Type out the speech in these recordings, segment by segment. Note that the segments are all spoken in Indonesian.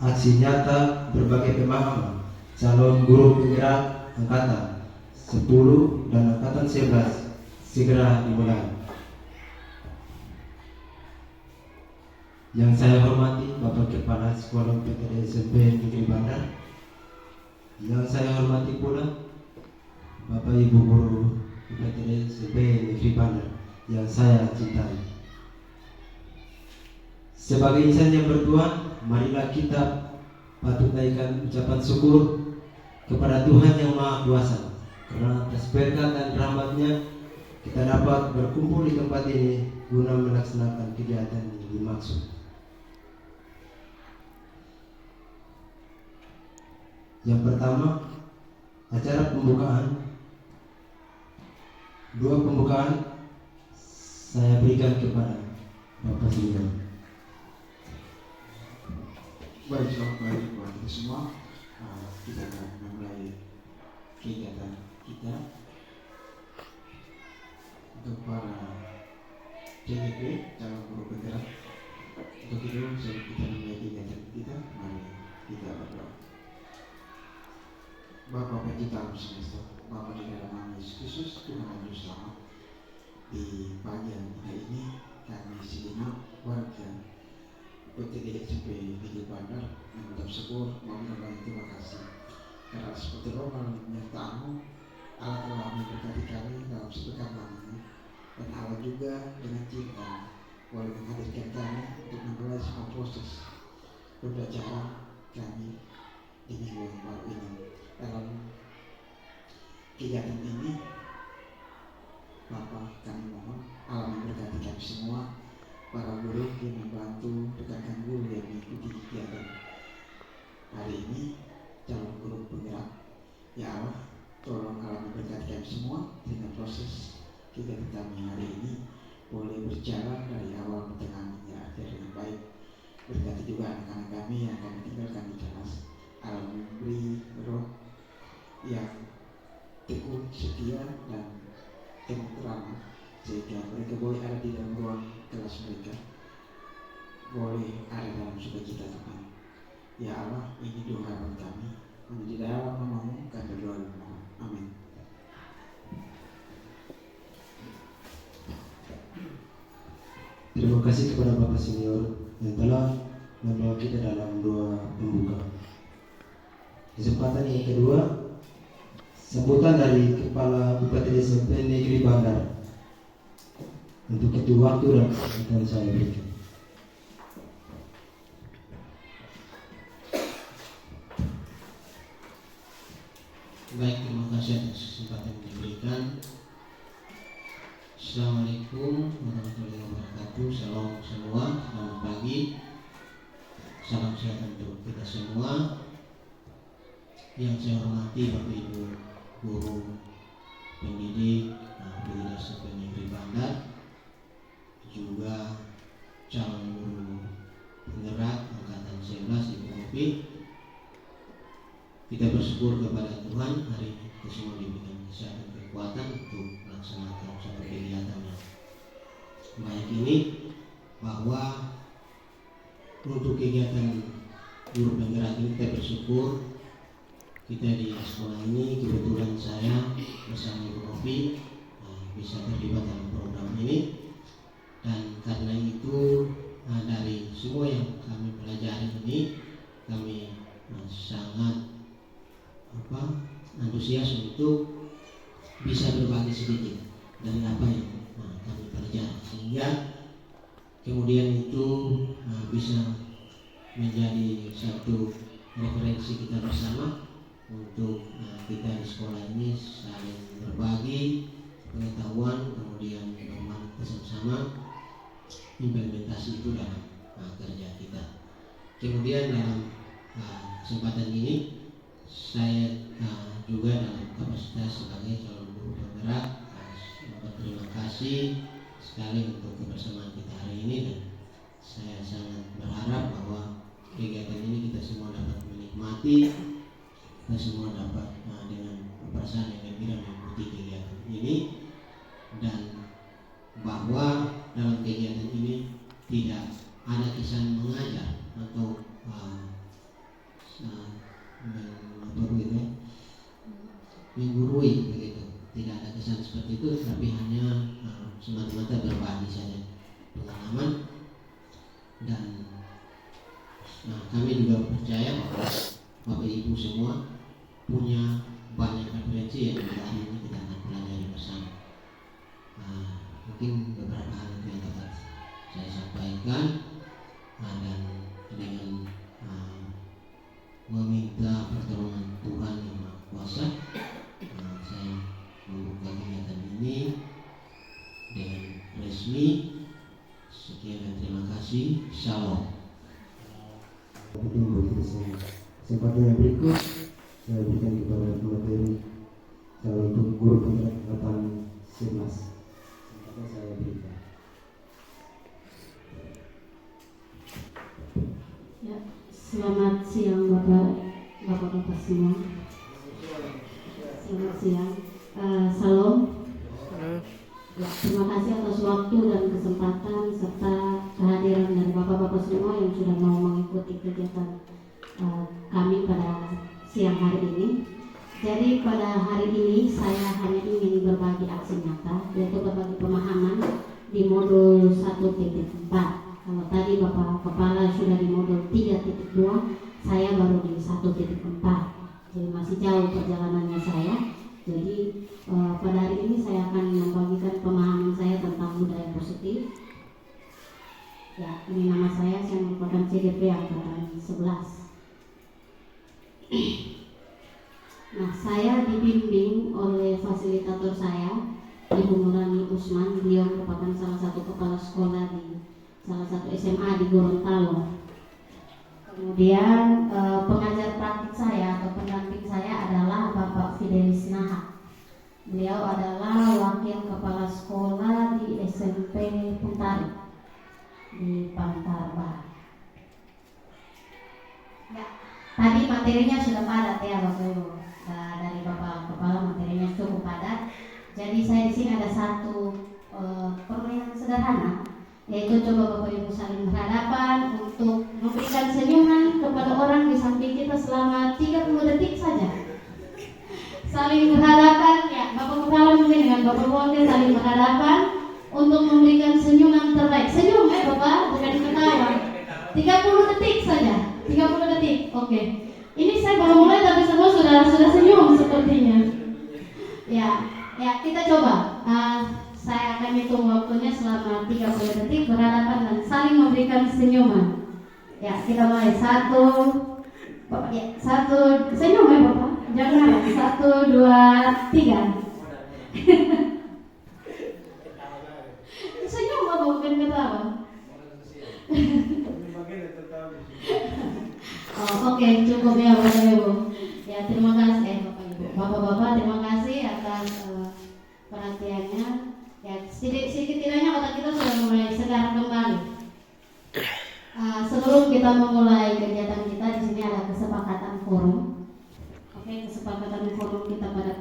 aksi nyata berbagai pemahaman calon guru penggerak angkatan 10 dan angkatan 11 segera dimulai. Yang saya hormati Bapak Kepala Sekolah PTD SMP Negeri Bandar. Yang saya hormati pula Bapak Ibu Guru PTD SMP Negeri Bandar yang saya cintai. Sebagai insan yang bertuhan, marilah kita patut naikkan ucapan syukur kepada Tuhan Yang Maha Kuasa, karena atas berkat dan rahmat-Nya kita dapat berkumpul di tempat ini guna melaksanakan kegiatan yang dimaksud. Yang pertama, acara pembukaan. Dua pembukaan saya berikan kepada Bapak Senior. Baik, selamat pagi buat kita semua. Kita akan memulai kegiatan kita. Untuk para CGP, calon guru penggerak, untuk itu sebelum kita memulai kegiatan kita, mari kita berdoa. Bapa pencipta alam semesta, Bapa di dalam nama Yesus Kristus, Tuhan yang Juru Selamat, di pagi hari ini kami segenap warga PTD SMP Negeri Bandar mengucap syukur mengucapkan terima kasih karena seperti rohani menyertamu. Allah telah memberkati kami dalam sepekan lamanya, dan Allah juga dengan cinta boleh menghadirkan kami untuk memulai semua proses pembelajaran kami di minggu yang baru ini. Dalam kegiatan ini, Bapa, kami mohon Allah memberkati kami semua, para guru yang membantu rekan-rekan guru yang mengikuti kegiatan hari ini, calon guru penggerak. Ya Allah, tolong Allah memberkati kami semua dengan proses kegiatan kami hari ini boleh berjalan dari awal ke tengah hingga akhir dengan baik. Berkati juga anak-anak kami yang akan tinggalkan di kelas. Allah memberi roh yang tekun, setia, dan terang, sehingga mereka boleh ada di dalam ruang kelas mereka, boleh ada dalam sukacita Tuhan. Ya Allah, ini doa harapan kami, hanya di dalam nama-Mu kami berdoa dan mohon. Amin. Terima kasih kepada Bapak Senior yang telah membawa kita dalam doa pembuka. Kesempatan yang kedua, sambutan dari Kepala Bupati SMP Negeri Bandar. Untuk itu waktu dan akan saya berikan. Baik, terima kasih atas kesempatan yang diberikan. Assalamualaikum warahmatullahi wabarakatuh. Shalom semua, selamat pagi. Salam sehat untuk kita semua. Yang saya hormati Bapak Ibu Guru Pendidik PTD SMP Negeri Bandar, juga calon guru penggerak angkatan 11 Ibu Opi. Kita bersyukur kepada Tuhan hari ini kita semua diberikan kesehatan dan kekuatan untuk melaksanakan satu kegiatan yang baik ini, bahwa untuk kegiatan guru penggerak ini kita bersyukur kita di sekolah ini kebetulan saya bersama Ibu Opi bisa terlibat dalam program ini, dan karena itu dari semua yang kami pelajari ini kami sangat antusias untuk bisa berbagi sedikit dari apa yang kami pelajari, sehingga kemudian itu bisa menjadi satu referensi kita bersama untuk kita di sekolah ini saling berbagi pengetahuan, kemudian membangun bersama implementasi itu dalam kerja kita. Kemudian dalam kesempatan ini saya juga dalam kapasitas sebagai calon guru penggerak berterima kasih sekali untuk kebersamaan kita hari ini, dan saya sangat berharap bahwa kegiatan ini kita semua dapat menikmati, kita semua dapat dengan perasaan yang gembira mengikuti kegiatan ini, dan bahwa dalam kegiatan ini tidak ada kesan mengajar atau menggurui begitu. Tidak ada kesan seperti itu, tapi hanya semata-mata berbagi saja pengalaman. Dan kami juga percaya bahwa Bapak Ibu semua punya banyak referensi yang hari ini kita akan pelajari bersama. Mungkin beberapa hal itu yang dapat saya sampaikan, dan dengan meminta pertolongan Tuhan yang Maha Kuasa, saya membuka kegiatan ini dengan resmi. Sekian dan terima kasih. Shalom. Kesempatan yang berikut saya berikan kepada materi calon guru penggerak angkatan 11. Kesempatan saya berikan. Ya, selamat siang Bapak-Bapak semua. Selamat siang. Salam. Ya, terima kasih atas waktu dan kesempatan serta kehadiran dari Bapak-Bapak semua yang sudah mau mengikuti kegiatan kami pada siang hari ini. Jadi pada hari ini saya hanya ingin berbagi aksi nyata, yaitu berbagi pemahaman di modul 1.4. Kalau tadi Bapak Kepala sudah di modul 3.2, saya baru di 1.4. Jadi masih jauh perjalanannya saya. Jadi pada hari ini saya akan membagikan pemahaman saya tentang budaya positif. Ya, ini nama saya merupakan CDP angkatan 11. Nah, saya dibimbing oleh fasilitator saya, Ibu Nurani Usman. Beliau merupakan salah satu kepala sekolah di salah satu SMA di Gorontalo. Kemudian pengajar praktik saya atau pendamping saya adalah Bapak Fidelis Nahak. Beliau adalah wakil kepala sekolah di SMP Puntari di Pantar Barat. Ya, tadi materinya sudah padat ya Bapak Ibu. Dari Bapak Kepala materinya cukup padat. Jadi saya di sini ada satu permainan sederhana, yaitu coba Bapak Ibu saling berhadapan untuk memberikan senyuman kepada orang di samping kita selama 30 detik saja. Saling berhadapan, ya Bapak Kepala mungkin dengan Bapak Wakil saling berhadapan untuk memberikan senyuman terbaik. Senyum ya Bapak, bukan ketawa. 30 detik saja, 30 detik. Oke. Ini saya belum mulai tapi semua sudah senyum sepertinya. Ya kita coba. Saya akan hitung waktunya selama 30 detik berhadapan dan saling memberikan senyuman. Ya, kita mulai. 1, senyum ya Bapak. Jangan 1, 2, 3. Senyum Bapak, bukan ketawa. Oke, cukup ya Bapak Ibu. Ya, terima kasih Bapak Ibu. Bapak-bapak, terima kasih atas perhatiannya. Ya, setidaknya otak kita sudah mulai segar kembali. Sebelum kita memulai kegiatan kita, di sini ada kesepakatan forum. Oke, kesepakatan forum kita pada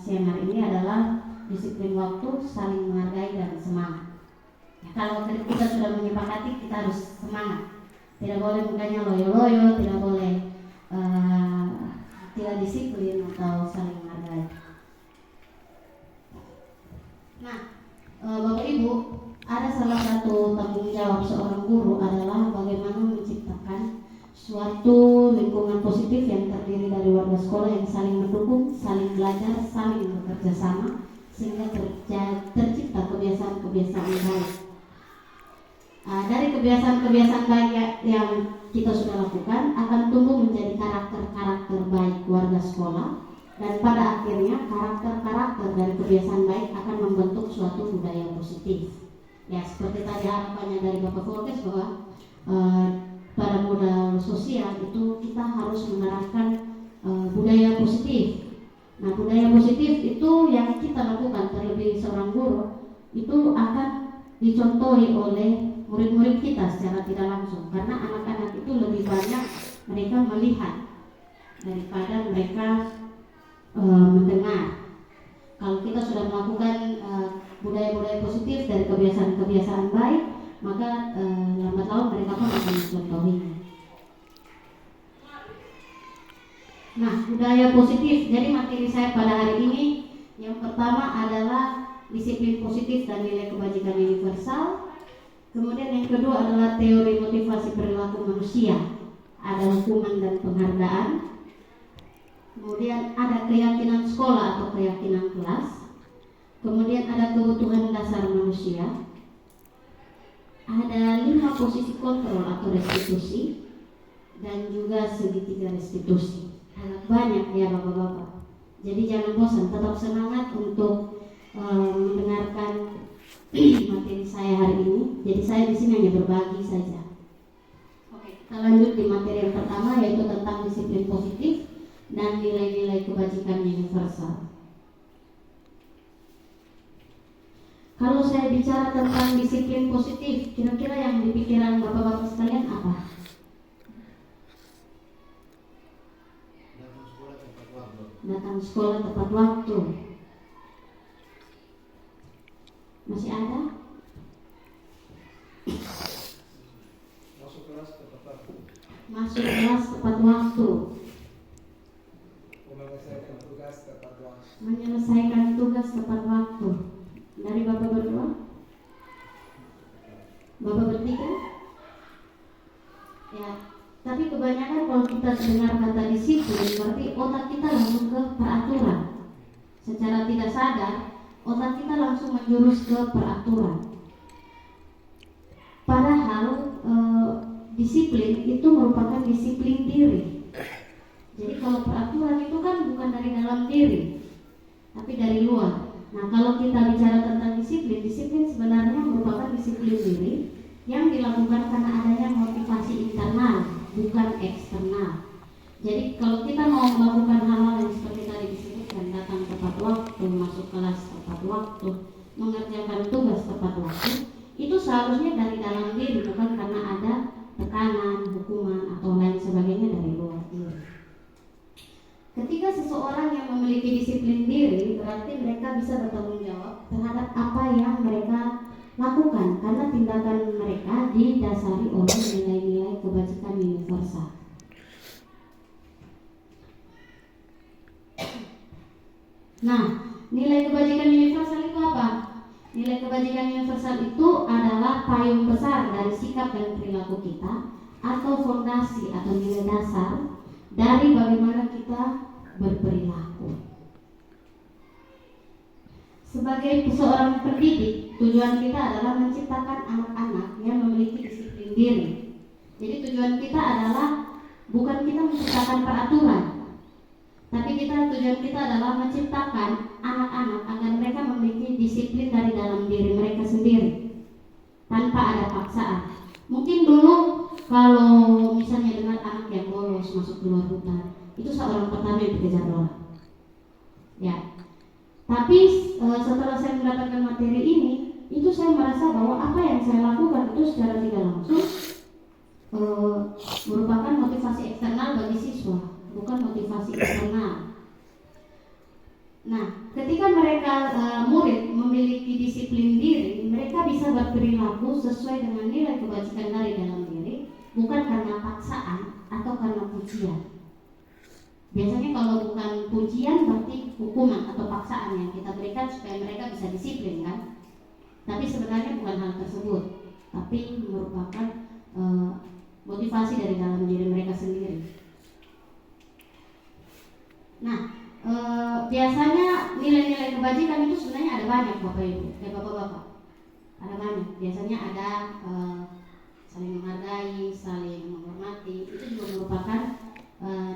siang hari ini adalah disiplin waktu, saling menghargai dan semangat. Ya, kalau kita sudah menyepakati, kita harus semangat. Tidak boleh mukanya loyo-loyo, tidak boleh tidak disiplin atau saling menghargai. Nah, Bapak Ibu, ada salah satu tanggung jawab seorang guru adalah bagaimana menciptakan suatu lingkungan positif yang terdiri dari warga sekolah yang saling mendukung, saling belajar, saling bekerja sama, sehingga tercipta kebiasaan-kebiasaan baik. Dari kebiasaan-kebiasaan baik yang kita sudah lakukan akan tumbuh menjadi karakter-karakter baik warga sekolah, dan pada akhirnya karakter-karakter dari kebiasaan baik akan membentuk suatu budaya positif. Ya, seperti tadi harapannya dari Bapak Volkes bahwa pada modal sosial itu kita harus menerapkan budaya positif. Nah, budaya positif itu yang kita lakukan, terlebih seorang guru, itu akan dicontohi oleh murid-murid kita secara tidak langsung, karena anak-anak itu lebih banyak mereka melihat daripada mereka mendengar. Kalau kita sudah melakukan budaya-budaya positif dari kebiasaan-kebiasaan baik, maka lambat laun mereka pun akan mencontohinya. Nah, budaya positif. Jadi materi saya pada hari ini yang pertama adalah disiplin positif dan nilai kebajikan universal. Kemudian yang kedua adalah teori motivasi perilaku manusia. Ada hukuman dan penghargaan. Kemudian ada keyakinan sekolah atau keyakinan kelas. Kemudian ada kebutuhan dasar manusia. Ada 5 posisi kontrol atau restitusi. Dan juga segitiga restitusi. Sangat banyak ya Bapak-Bapak. Jadi jangan bosan, tetap semangat untuk mendengarkan materi saya hari ini. Jadi saya di sini hanya berbagi saja. Oke, kita lanjut di materi yang pertama, yaitu tentang disiplin positif dan nilai-nilai kebajikan universal. Kalau saya bicara tentang disiplin positif, kira-kira yang di pikiran Bapak-Bapak sekalian apa? Datang sekolah tepat waktu. Masih ada? Masuk kelas tepat waktu. Masuk kelas tepat waktu. Menyelesaikan tugas tepat waktu. Menyelesaikan tugas tepat waktu. Dari Bapak berdua? Bapak bertiga? Ya. Tapi kebanyakan kalau kita dengar kata disiplin, berarti otak kita langsung ke peraturan. Secara tidak sadar, otak kita langsung menjurus ke peraturan. Padahal disiplin itu merupakan disiplin diri. Jadi kalau peraturan itu kan bukan dari dalam diri, tapi dari luar. Nah, kalau kita bicara tentang disiplin, disiplin sebenarnya merupakan disiplin diri yang dilakukan karena adanya motivasi internal, bukan eksternal. Jadi kalau kita mau melakukan hal-hal yang seperti tadi disebutkan, datang tepat waktu, masuk kelas tepat waktu, mengerjakan tugas tepat waktu, itu seharusnya dari dalam diri, bukan karena ada tekanan, hukuman, atau lain sebagainya dari luar diri. Ketika seseorang yang memiliki disiplin diri, berarti mereka bisa bertanggung jawab terhadap apa yang mereka lakukan, karena tindakan mereka didasari oleh nilai-nilai kebajikan universal. Nah, nilai kebajikan universal itu apa? Nilai kebajikan universal itu adalah payung besar dari sikap dan perilaku kita, atau fondasi atau nilai dasar dari bagaimana kita berperilaku. Sebagai seorang pendidik, tujuan kita adalah menciptakan anak-anak yang memiliki disiplin diri. Jadi tujuan kita adalah bukan kita menciptakan peraturan, tapi tujuan kita adalah menciptakan anak-anak agar mereka memiliki disiplin dari dalam diri mereka sendiri, tanpa ada paksaan. Mungkin dulu kalau misalnya dengar anak yang bolos masuk keluar hutan, itu seorang pertama yang dikejar orang. Ya. Tapi setelah saya mendapatkan materi ini, itu saya merasa bahwa apa yang saya lakukan itu secara tidak langsung merupakan motivasi eksternal bagi siswa, bukan motivasi internal. Nah, ketika mereka murid memiliki disiplin diri, mereka bisa berperilaku sesuai dengan nilai kebajikan dari dalam diri, bukan karena paksaan atau karena pujian. Biasanya kalau bukan pujian berarti hukuman atau paksaan yang kita berikan supaya mereka bisa disiplin, kan? Tapi sebenarnya bukan hal tersebut, tapi merupakan motivasi dari dalam diri mereka sendiri. Nah, biasanya nilai-nilai kebajikan itu sebenarnya ada banyak Bapak Ibu, Bapak-bapak. Ada banyak. Biasanya ada saling menghargai, saling menghormati. Itu juga merupakan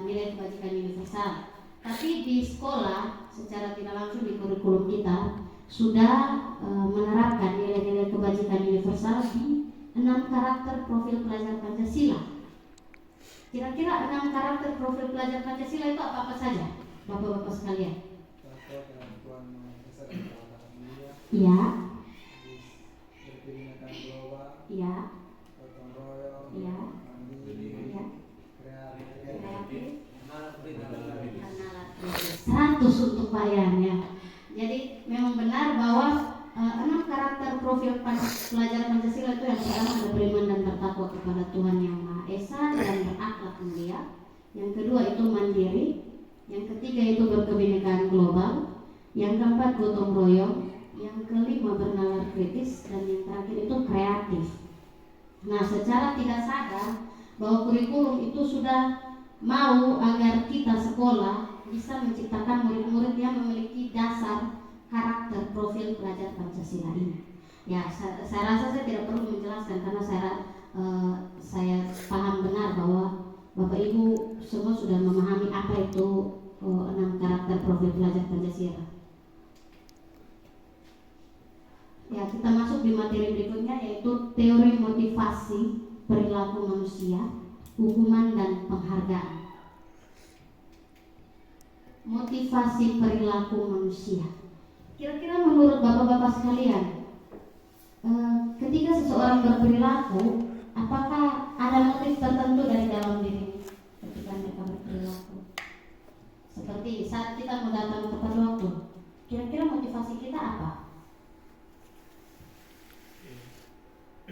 nilai kebajikan universal. Tapi di sekolah secara tidak langsung di kurikulum kita sudah menerapkan nilai-nilai kebajikan universal di 6 karakter profil pelajar Pancasila. Kira-kira 6 karakter profil pelajar Pancasila itu apa-apa saja, Bapak-bapak sekalian? Iya. Iya. Iya. Iya. 100 untuk Bayan ya. Jadi memang benar bahwa 6 karakter profil pelajar Pancasila itu yang pertama ada beriman dan bertakwa kepada Tuhan Yang Maha Esa dan berakhlak mulia. Yang kedua itu mandiri, yang ketiga itu berkebinekaan global, yang keempat gotong royong, yang kelima bernalar kritis, dan yang terakhir itu kreatif. Nah, secara tidak sadar bahwa kurikulum itu sudah mau agar kita sekolah bisa menciptakan murid-murid yang memiliki dasar karakter profil pelajar Pancasila ini. Ya, saya rasa saya tidak perlu menjelaskan karena saya paham benar bahwa Bapak Ibu semua sudah memahami apa itu 6 karakter profil pelajar Pancasila. Ya, kita masuk di materi berikutnya, yaitu teori motivasi perilaku manusia, hukuman dan penghargaan. Motivasi perilaku manusia. Kira-kira menurut bapak-bapak sekalian, ketika seseorang berperilaku, apakah ada motif tertentu dari dalam diri ketika mereka berperilaku? Seperti saat kita mau datang tepat waktu, kira-kira motivasi kita apa?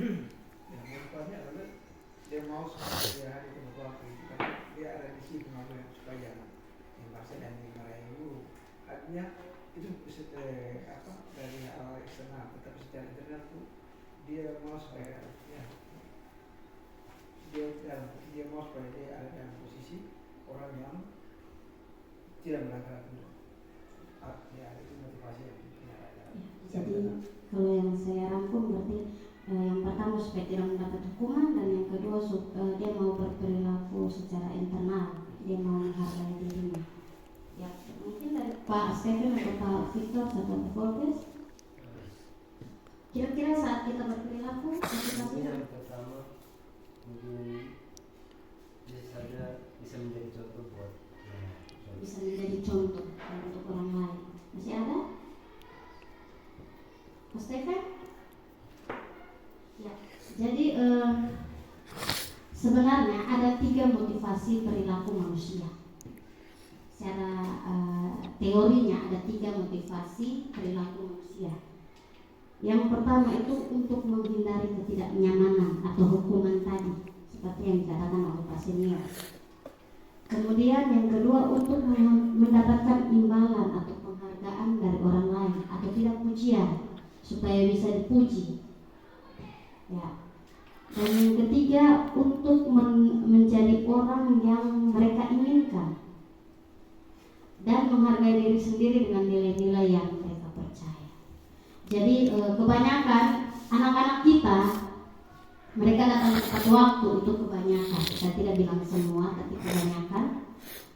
Ya, motivasinya adalah dia mau supaya hari itu waktu itu kan dia ada di situ supaya yang bahasa dan yang meraih guru. Artinya itu dari hal eksternal, tetapi secara internal tuh dia mau supaya dia mau supaya dia ada dalam posisi orang yang tidak melanggar aturan. Ya, itu motivasi yang ada. Jadi kalau yang saya rangkum berarti yang pertama supaya tidak mendapat hukuman, dan yang kedua dia mau berperilaku secara internal, dia mau menghargai dirinya. Ya, mungkin dari Pak Stephen atau Pak Victor atau Pak Volkes, kira-kira saat kita berperilaku motivasinya yang pertama mungkin bisa menjadi contoh buat bisa menjadi contoh untuk orang lain. Masih ada? Pak Stephen? Ya, jadi sebenarnya ada 3 motivasi perilaku manusia. Secara teorinya ada 3 motivasi perilaku manusia. Yang pertama itu untuk menghindari ketidaknyamanan atau hukuman tadi, seperti yang dikatakan oleh Pak Senior. Kemudian yang kedua untuk mendapatkan imbalan atau penghargaan dari orang lain, atau tidak pujian supaya bisa dipuji. Ya. Dan yang ketiga untuk menjadi orang yang mereka inginkan dan menghargai diri sendiri dengan nilai-nilai yang mereka percaya. Jadi kebanyakan anak-anak kita, mereka datang tepat waktu, itu kebanyakan. Saya tidak bilang semua, tapi kebanyakan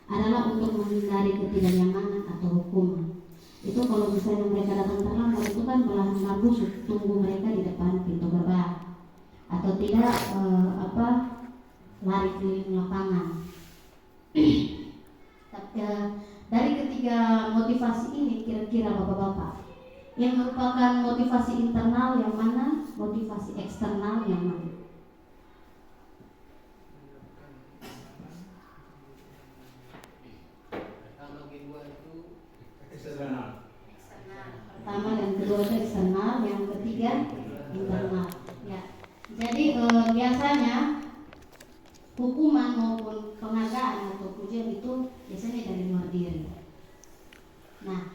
adalah untuk menghindari ketidaknyamanan atau hukuman. Itu kalau misalnya mereka datang terlambat, itu kan belahan bagus tunggu mereka di depan pintu gerbang, atau tidak lari keliling lapangan. Dari ketiga motivasi ini, kira-kira bapak-bapak, yang merupakan motivasi internal yang mana, motivasi eksternal yang mana? Pertama dan kedua itu eksternal, yang ketiga internal. Ya. Jadi biasanya hukuman maupun penghargaan atau pujian itu biasanya dari luar diri. Nah,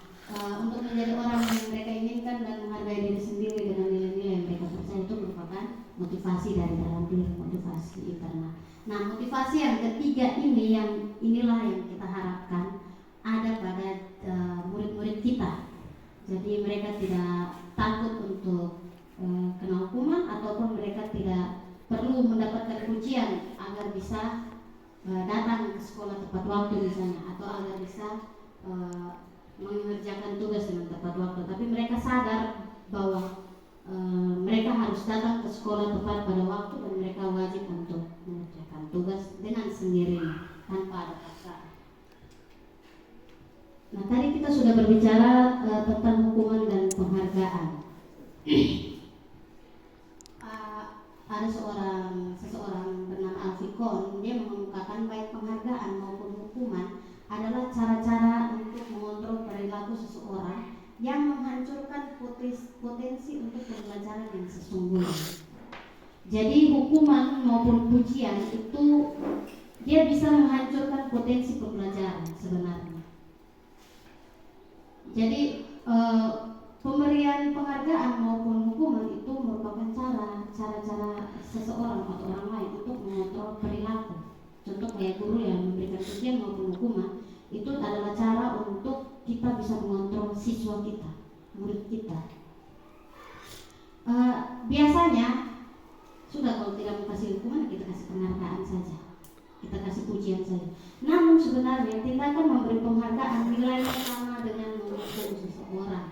untuk menjadi orang yang mereka inginkan dan menghargai diri sendiri dengan nilai-nilai yang mereka percaya, itu merupakan motivasi dari dalam diri, motivasi internal. Nah, motivasi yang ketiga inilah yang kita harapkan ada pada murid-murid kita. Jadi mereka tidak takut untuk kena hukuman, ataupun mereka tidak perlu mendapatkan pujian agar bisa datang ke sekolah tepat waktu misalnya, atau agar bisa mengerjakan tugas dengan tepat waktu. Tapi mereka sadar bahwa mereka harus datang ke sekolah tepat pada waktu, dan mereka wajib untuk mengerjakan tugas dengan sendirinya tanpa ada paksaan. Nah, tadi kita sudah berbicara tentang hukuman dan penghargaan. Ada seseorang bernama Alfikon, dia mengemukakan baik penghargaan maupun hukuman adalah cara-cara untuk mengontrol perilaku seseorang yang menghancurkan potensi untuk pembelajaran yang sesungguhnya. Jadi hukuman maupun pujian itu dia bisa menghancurkan potensi pembelajaran sebenarnya. Jadi pemberian penghargaan maupun hukuman itu merupakan cara-cara seseorang atau orang lain untuk mengontrol perilaku. Contoh kayak guru yang memberikan pujian maupun hukuman itu adalah cara untuk kita bisa mengontrol siswa kita, murid kita. Biasanya sudah kalau tidak mau kasih hukuman kita kasih penghargaan saja, kita kasih pujian saja. Namun sebenarnya tindakan memberi penghargaan nilainya sama dengan menghukum seseorang.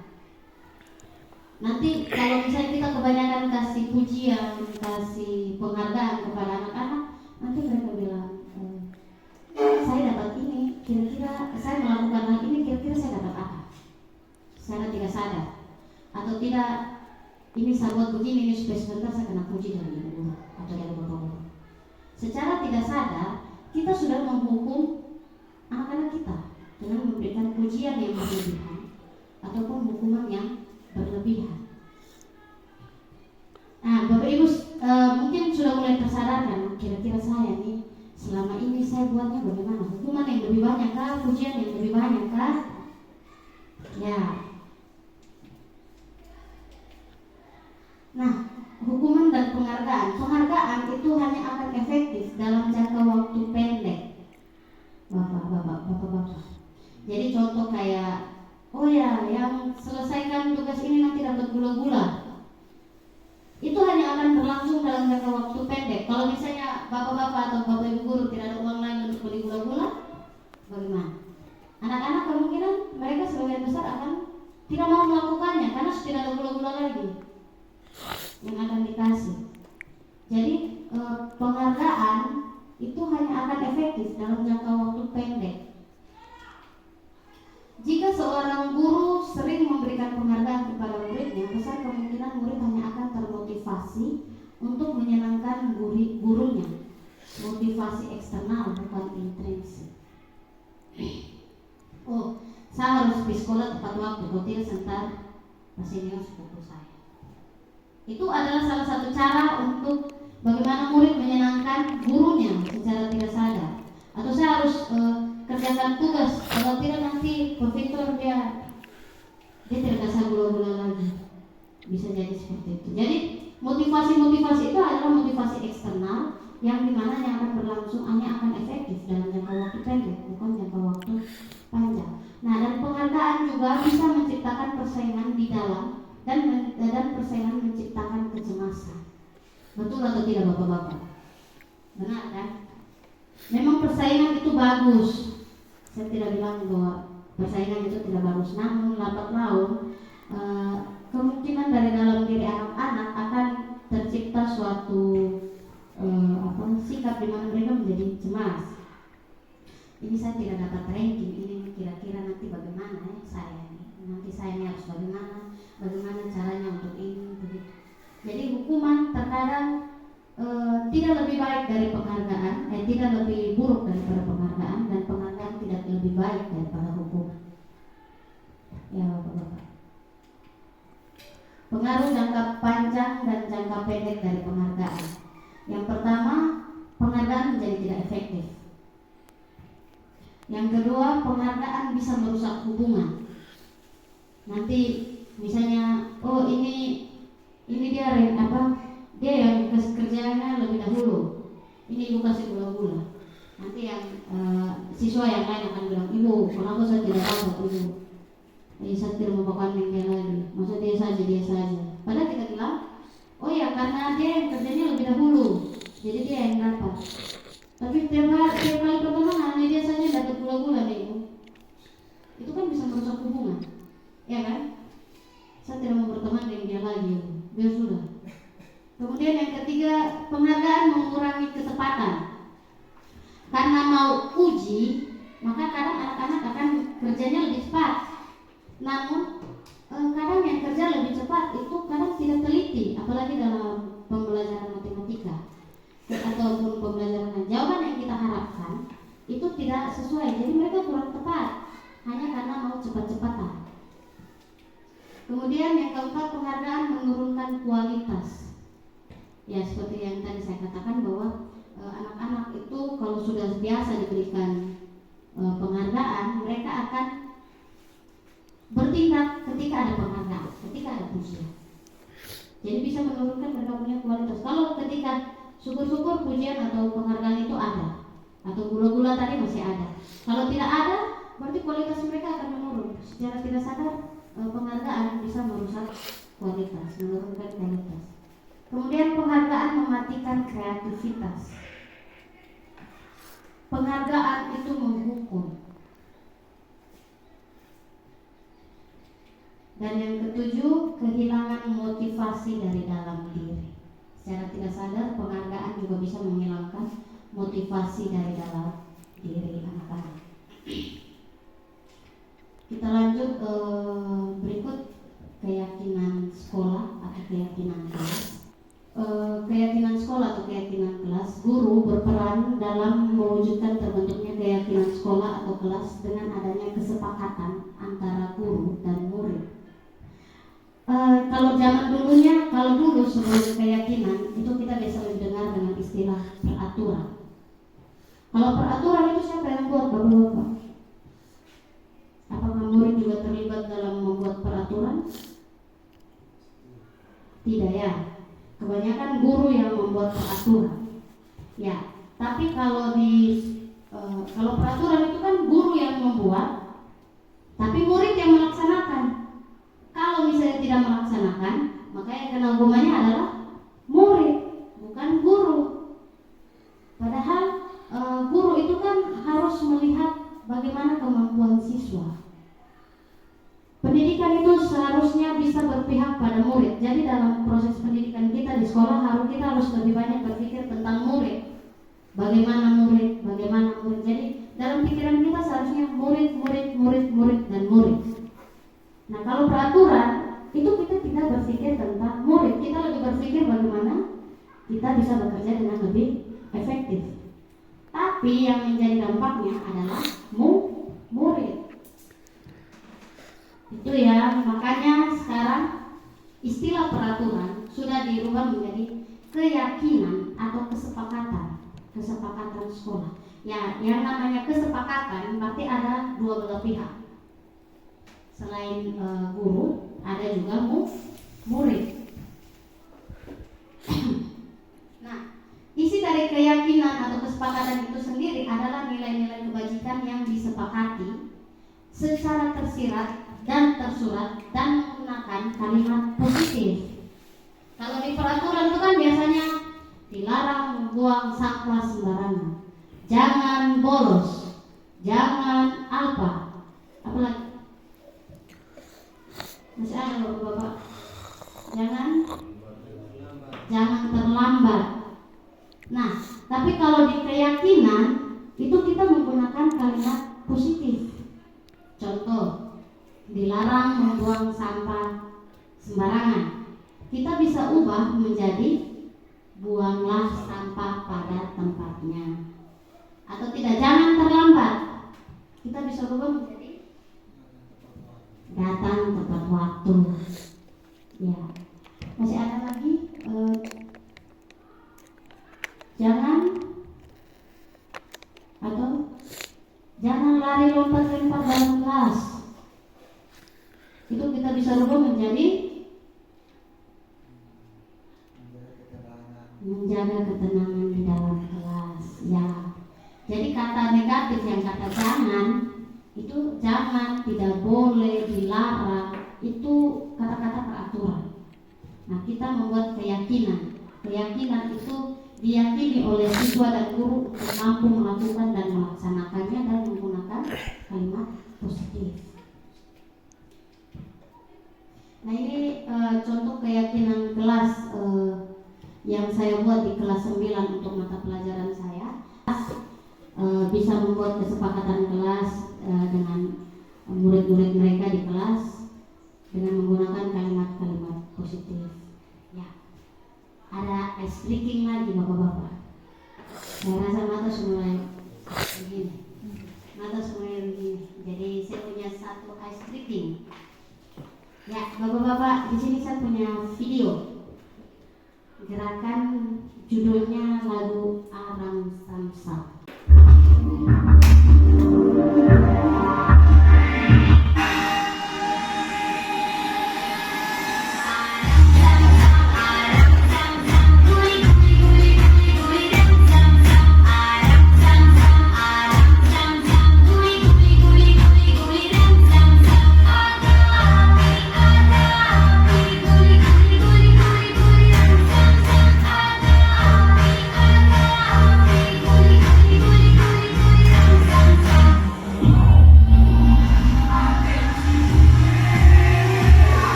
Nanti kalau misalnya kita kebanyakan kasih pujian, kasih penghargaan kepada anak-anak, nanti mereka bilang, saya dapat ini, kira-kira saya melakukan hal ini, kira-kira saya dapat apa? Saya tidak sadar, atau tidak, ini saya buat begini, ini supaya sebentar saya kena puji dari ibu guru atau dari bapak guru. Secara tidak sadar, kita sudah menghukum anak-anak kita dengan memberikan pujian yang berlebihan ataupun hukuman yang berlebihan. Nah, Bapak Ibu mungkin sudah mulai tersadarkan, kira-kira saya nih selama ini saya buatnya bagaimana? Hukuman yang lebih banyak kah? Pujian yang lebih banyak kah? Ya. Nah, hukuman dan penghargaan. Penghargaan itu hanya akan efektif dalam jangka waktu pendek. Bapak. Jadi contoh kayak, oh ya, yang selesaikan tugas ini nanti dapat gula-gula. Itu hanya akan berlangsung dalam jangka waktu pendek. Kalau misalnya bapak-bapak atau bapak ibu guru tidak ada uang lain untuk beli gula-gula, bagaimana? Anak-anak kemungkinan mereka sebagian besar akan tidak mau melakukannya karena sudah ada gula-gula lagi yang akan dikasih. Jadi penghargaan itu hanya akan efektif dalam jangka waktu pendek. Jika seorang guru sering memberikan penghargaan kepada muridnya, besar kemungkinan murid hanya akan termotivasi untuk menyenangkan gurunya. Motivasi eksternal bukan intrinsik. Oh, saya harus di sekolah tepat waktu, kalau tidak sebentar senior sepupu saya. Itu adalah salah satu cara untuk bagaimana murid menyenangkan gurunya secara tidak sadar. Atau saya harus kerjakan tugas, kalau tidak nanti profesor dia tidak kasih gula-gula lagi. Bisa jadi seperti itu. Jadi motivasi-motivasi itu adalah motivasi eksternal yang dimana yang akan berlangsung hanya akan efektif dalam jangka waktu pendek, bukan jangka waktu panjang. Nah, dan penghargaan juga bisa menciptakan persaingan di dalam dan persaingan menciptakan kecemasan. Betul atau tidak bapak-bapak? Benar kan? Memang persaingan itu bagus. Saya tidak bilang bahwa persaingan itu tidak bagus. Namun lambat laun kemungkinan dari dalam diri anak-anak akan tercipta suatu sikap di mana mereka menjadi cemas. Ini saya tidak dapat ranking. Ini kira-kira nanti bagaimana ya saya ini. Nanti saya ini harus bagaimana caranya untuk ini begitu. Jadi hukuman terkadang tidak lebih baik dari penghargaan, tidak lebih buruk daripada penghargaan, dan penghargaan tidak lebih baik daripada hukuman. Ya bapak-bapak. Pengaruh jangka panjang dan jangka pendek dari penghargaan. Yang pertama, penghargaan menjadi tidak efektif. Yang kedua, penghargaan bisa merusak hubungan. Nanti misalnya, oh ini dia yang kerjanya lebih dahulu. Ini ibu kasih gula-gula. Nanti yang siswa yang lain akan bilang, ibu, kenapa saya tidak tahu ibu? Saya tidak membakar dia lagi. Masa dia saja. Padahal kita bilang, oh ya karena dia yang kerjanya lebih dahulu, jadi dia yang dapat. Tapi tiap kali pertemuan hanya dia saja dapat gula-gula nih ibu. Itu kan bisa merusak hubungan, ya kan? Saya tidak mau berteman dengan dia lagi, biar sudah. Kemudian yang ketiga, penghargaan mengurangi ketepatan. Karena mau uji, maka kadang anak-anak akan kerjanya lebih cepat. Namun kadang yang kerja lebih cepat itu kadang tidak teliti, apalagi dalam pembelajaran matematika ataupun pembelajaran jawaban yang kita harapkan itu tidak sesuai. Jadi mereka kurang tepat hanya karena mau cepat-cepatan. Kemudian yang keempat, penghargaan menurunkan kualitas. Ya seperti yang tadi saya katakan bahwa anak-anak itu kalau sudah biasa diberikan penghargaan, mereka akan bertindak ketika ada penghargaan, ketika ada pujian. Jadi bisa menurunkan mereka punya kualitas. Kalau ketika syukur-syukur pujian atau penghargaan itu ada, atau gula-gula tadi masih ada. Kalau tidak ada, berarti kualitas mereka akan menurun. Secara tidak sadar penghargaan bisa merusak kualitas, menurunkan kualitas. Kemudian penghargaan mematikan kreativitas. Penghargaan itu menghukum. Dan yang ketujuh, kehilangan motivasi dari dalam diri. Secara tidak sadar, penghargaan juga bisa menghilangkan motivasi dari dalam diri anak-anak. Kita lanjut berikut, keyakinan sekolah atau keyakinan kelas. Keyakinan sekolah atau keyakinan kelas, guru berperan dalam mewujudkan terbentuknya keyakinan sekolah atau kelas dengan adanya kesepakatan antara guru dan murid. Kalau zaman dulunya, kalau dulu sebelum keyakinan itu kita biasa mendengar dengan istilah peraturan. Kalau peraturan itu siapa yang buat, bapak-bapak? Apakah murid juga terlibat dalam membuat peraturan? Tidak ya. Kebanyakan guru yang membuat peraturan. Ya, tapi kalau kalau peraturan itu kan guru yang membuat, tapi murid yang melaksanakan. Kalau misalnya tidak melaksanakan, maka yang kena hukumannya adalah murid, bukan guru. Padahal guru itu kan harus melihat bagaimana kemampuan siswa. Pendidikan itu seharusnya bisa berpihak pada murid. Jadi dalam proses pendidikan kita di sekolah kita harus lebih banyak berpikir tentang murid. Bagaimana murid. Jadi dalam pikiran kita seharusnya murid, dan murid. Nah, kalau peraturan itu kita tidak berpikir tentang murid. Kita lebih berpikir bagaimana kita bisa bekerja dengan lebih efektif. Tapi yang menjadi dampaknya adalah murid. Itu ya, makanya sekarang istilah peraturan sudah dirubah menjadi keyakinan atau kesepakatan sekolah. Ya, yang namanya kesepakatan berarti ada dua belah pihak. Selain guru, ada juga murid. Nah, isi dari keyakinan atau kesepakatan itu sendiri adalah nilai-nilai kebajikan yang disepakati secara tersirat dan tersurat dan menggunakan kalimat positif. Kalau di peraturan itu kan biasanya dilarang membuang sampah sembarangan, jangan bolos, jangan apalagi masih ada bapak, jangan terlambat. Nah, tapi kalau di keyakinan itu kita menggunakan kalimat positif. Contoh, dilarang membuang sampah sembarangan. Kita bisa ubah menjadi buanglah sampah pada tempatnya. Atau tidak, jangan terlambat. Kita bisa ubah menjadi datang tepat waktu. Ya. Masih ada lagi? Jangan lari lompat-lompat dalam kelas. Itu kita bisa rubah menjadi menjaga ketenangan di dalam kelas. Ya. Jadi kata negatif yang kata jangan itu jangan, tidak boleh, dilarang, itu kata-kata peraturan. Nah, kita membuat keyakinan. Keyakinan itu diyakini oleh siswa dan guru untuk mampu melakukan dan melaksanakannya dan menggunakan kalimat positif. Nah, ini contoh keyakinan kelas yang saya buat di kelas 9 untuk mata pelajaran saya. Bisa membuat kesepakatan kelas dengan murid-murid mereka di kelas dengan menggunakan kalimat-kalimat positif. Ya, ada ice breaking lagi bapak-bapak. Saya rasa mata semua begini, Jadi saya punya satu ice breaking. Ya, bapak-bapak, di sini saya punya video gerakan judulnya lagu Aram Samsa.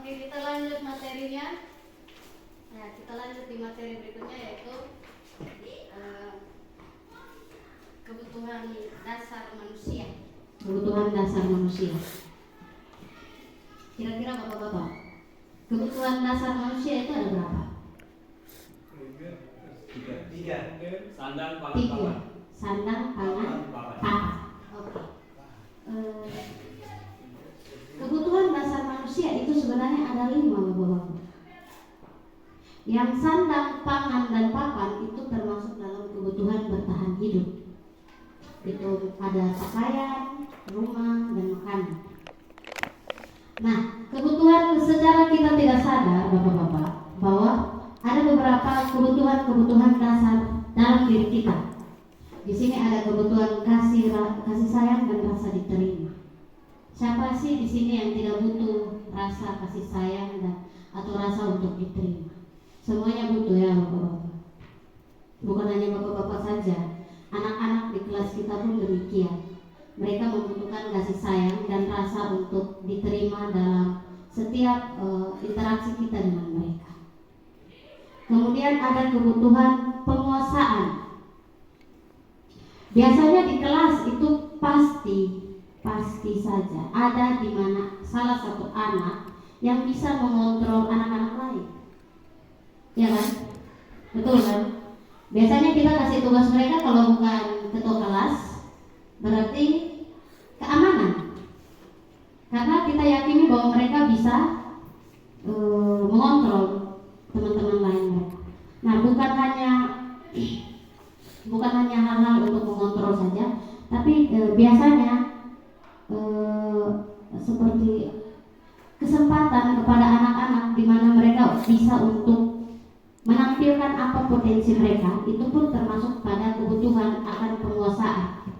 Oke, kita lanjut materinya. Nah, kita lanjut di materi berikutnya yaitu kebutuhan dasar manusia. Kebutuhan dasar manusia. Kira-kira bapak-bapak, kebutuhan dasar manusia itu ada berapa? Tiga. Sandang, pangan, Tiga. papan. Sandang, pangan, papan. Oke. Kebutuhan dasar manusia itu sebenarnya ada 5 bapak-bapak. Yang sandang, pangan, dan papan itu termasuk dalam kebutuhan bertahan hidup. Itu ada pakaian, rumah, dan makanan. Nah, kebutuhan secara kita tidak sadar bapak-bapak bahwa ada beberapa kebutuhan dasar dalam diri kita. Di sini ada kebutuhan kasih sayang dan rasa diterima. Siapa sih di sini yang tidak butuh rasa kasih sayang atau rasa untuk diterima? Semuanya butuh ya bapak-bapak. Bukan hanya bapak-bapak saja, anak-anak di kelas kita pun demikian. Mereka membutuhkan kasih sayang dan rasa untuk diterima dalam setiap interaksi kita dengan mereka. Kemudian ada kebutuhan penguasaan. Biasanya di kelas itu pasti saja ada di mana salah satu anak yang bisa mengontrol anak-anak lain. Ya kan? Betul kan? Biasanya kita kasih tugas mereka kalau bukan ketua kelas berarti keamanan. Karena kita yakini bahwa mereka bisa mengontrol teman-teman lain mereka. Nah, bukan hanya hal-hal untuk mengontrol saja, tapi biasanya seperti kesempatan kepada anak-anak di mana mereka bisa untuk menampilkan apa potensi mereka, itu pun termasuk pada kebutuhan akan penguasaan.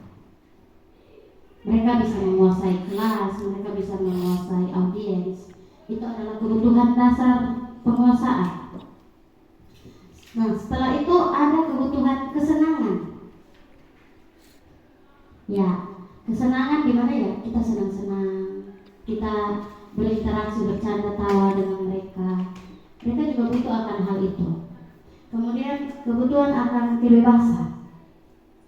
Mereka bisa menguasai kelas, mereka bisa menguasai audiens. Itu adalah kebutuhan dasar penguasaan. Nah, setelah itu ada kebutuhan kesenangan. Ya, kesenangan di mana ya? Kita senang-senang, kita berinteraksi, bercanda tawa dengan mereka. Mereka juga butuh akan hal itu. Kemudian kebutuhan akan kebebasan,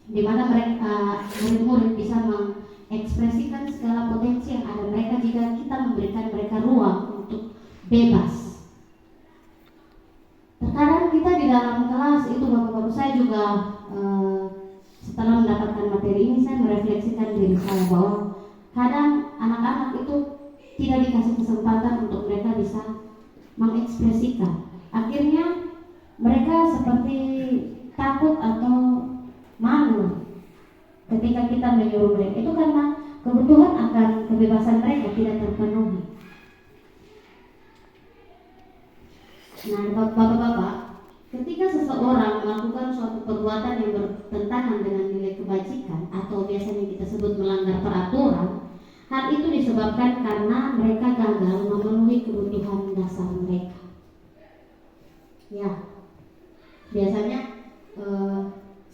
di mana mereka murid-murid bisa mengekspresikan segala potensi yang ada mereka jika kita memberikan mereka ruang untuk bebas. Terkadang kita di dalam kelas itu bapak-bapak, saya juga setelah mendapatkan materi ini saya merefleksikan diri saya bahwa kadang anak-anak itu tidak dikasih kesempatan untuk mereka bisa mengekspresikan. Akhirnya mereka seperti takut atau malu ketika kita menyuruh mereka. Itu karena kebutuhan akan kebebasan mereka tidak terpenuhi. Nah, bapak-bapak, ketika seseorang melakukan suatu perbuatan yang bertentangan dengan nilai kebajikan atau biasanya kita sebut melanggar peraturan, hal itu disebabkan karena mereka gagal memenuhi kebutuhan dasar mereka. Ya, biasanya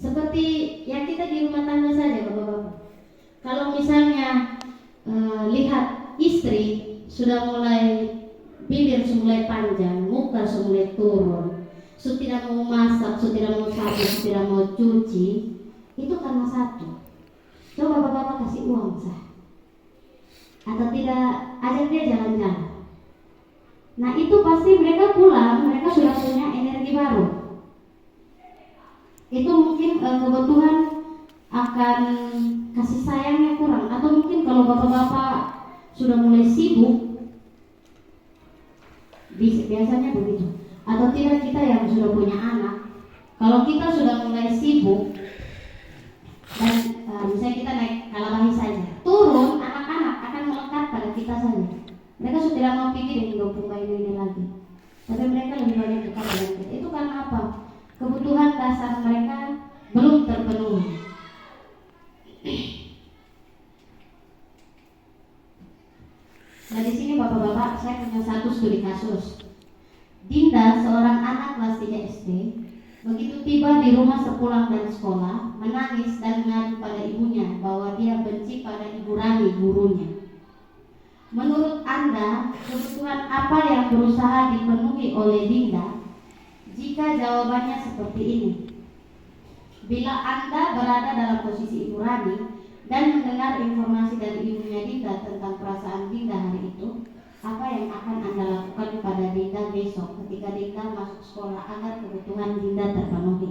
seperti yang kita di rumah tangga saja, bapak-bapak. Kalau misalnya lihat istri sudah mulai bibir mulai panjang, muka mulai turun, tidak mau masak, tidak mau sapu, tidak mau cuci, itu karena satu. Coba bapak-bapak kasih uang saya, atau tidak ajak dia jalan-jalan. Nah, itu pasti mereka pulang, mereka sudah punya energi baru. Itu mungkin kebutuhan akan kasih sayangnya kurang, atau mungkin kalau bapak-bapak sudah mulai sibuk, biasanya begitu. Atau tidak kita yang sudah punya anak, kalau kita sudah mulai sibuk dan misalnya kita naik kalabahi saja, turun anak-anak akan melekat pada kita saja. Mereka sudah tidak mau pikir yang gopung ini lagi, tapi mereka lebih banyak dekat dengan kita. Itu karena apa? Kebutuhan dasar mereka belum terpenuhi. Nah, di sini bapak-bapak, saya punya satu studi kasus. Dinda, seorang anak kelas 3 SD, begitu tiba di rumah sepulang dari sekolah, menangis dan mengadu pada ibunya bahwa dia benci pada Ibu Rani, gurunya. menurut Anda kebutuhan apa yang berusaha dipenuhi oleh Dinda? Jika jawabannya seperti ini, bila Anda berada dalam posisi Ibu Rani dan mendengar informasi dari ibunya Dinda tentang perasaan Dinda hari itu, apa yang akan Anda lakukan pada Dinda besok ketika Dinda masuk sekolah agar kebutuhan Dinda terpenuhi?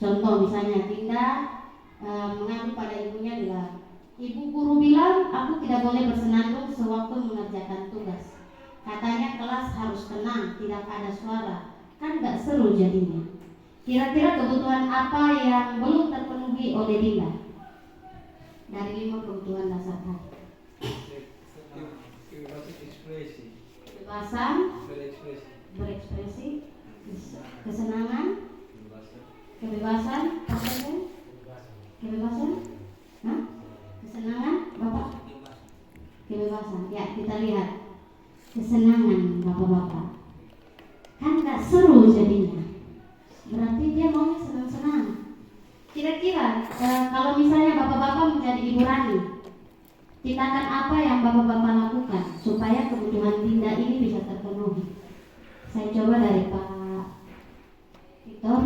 Contoh misalnya Dinda mengadu pada ibunya bilang, Ibu guru bilang aku tidak boleh bersenandung sewaktu mengerjakan tugas. Katanya kelas harus tenang, tidak ada suara. Kan gak seru jadinya. Kira-kira kebutuhan apa yang belum terpenuhi oleh Dinda? Dari 5 kebutuhan dasar tadi. Kebebasan ekspresi. Kebebasan berekspresi, kesenangan, kebebasan, kebebasan, Hah? Kesenangan, Bapak? Kebebasan, ya kita lihat. Kesenangan, Bapak-bapak. Kan gak seru jadinya. Berarti dia maunya senang-senang. Kira-kira kalau misalnya Bapak-bapak menjadi Ibu Rani, tindakan apa yang Bapak-bapak lakukan supaya kebutuhan Dinda ini bisa terpenuhi? Saya coba dari Pak Victor.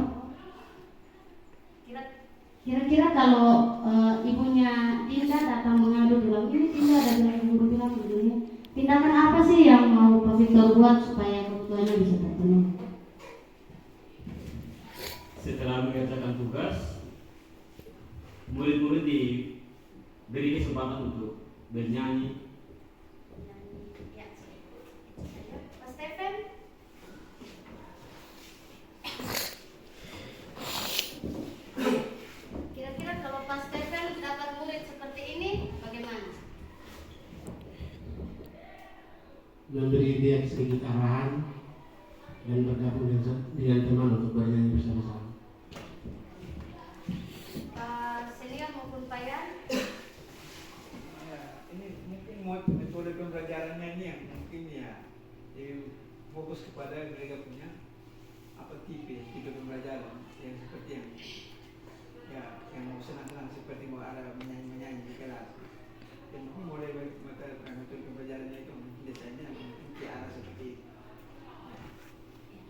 Kira-kira kalau ibunya Dinda datang mengadu bilang, ini Dinda ada bilang guru bilang begini, tindakan apa sih yang mau Pak Victor buat supaya kebutuhannya bisa terpenuhi? Setelah mengerjakan tugas, murid-murid diberi kesempatan untuk bernyanyi. Pak Stephen? Kira-kira kalau Pak Stephen dapat murid seperti ini, bagaimana? Memberi dia sedikit arahan dan bergabung dengan teman untuk bernyanyi bersama-sama. Pak Senior maupun Pak Yan? Ya, ini mungkin metode pembelajarannya ini yang mungkin ya fokus kepada mereka punya tipe pembelajaran yang seperti yang mau senang-senang seperti mau ada menyanyi di kelas. Dan mungkin mulai metode pembelajarannya itu biasanya mungkin ke arah seperti itu.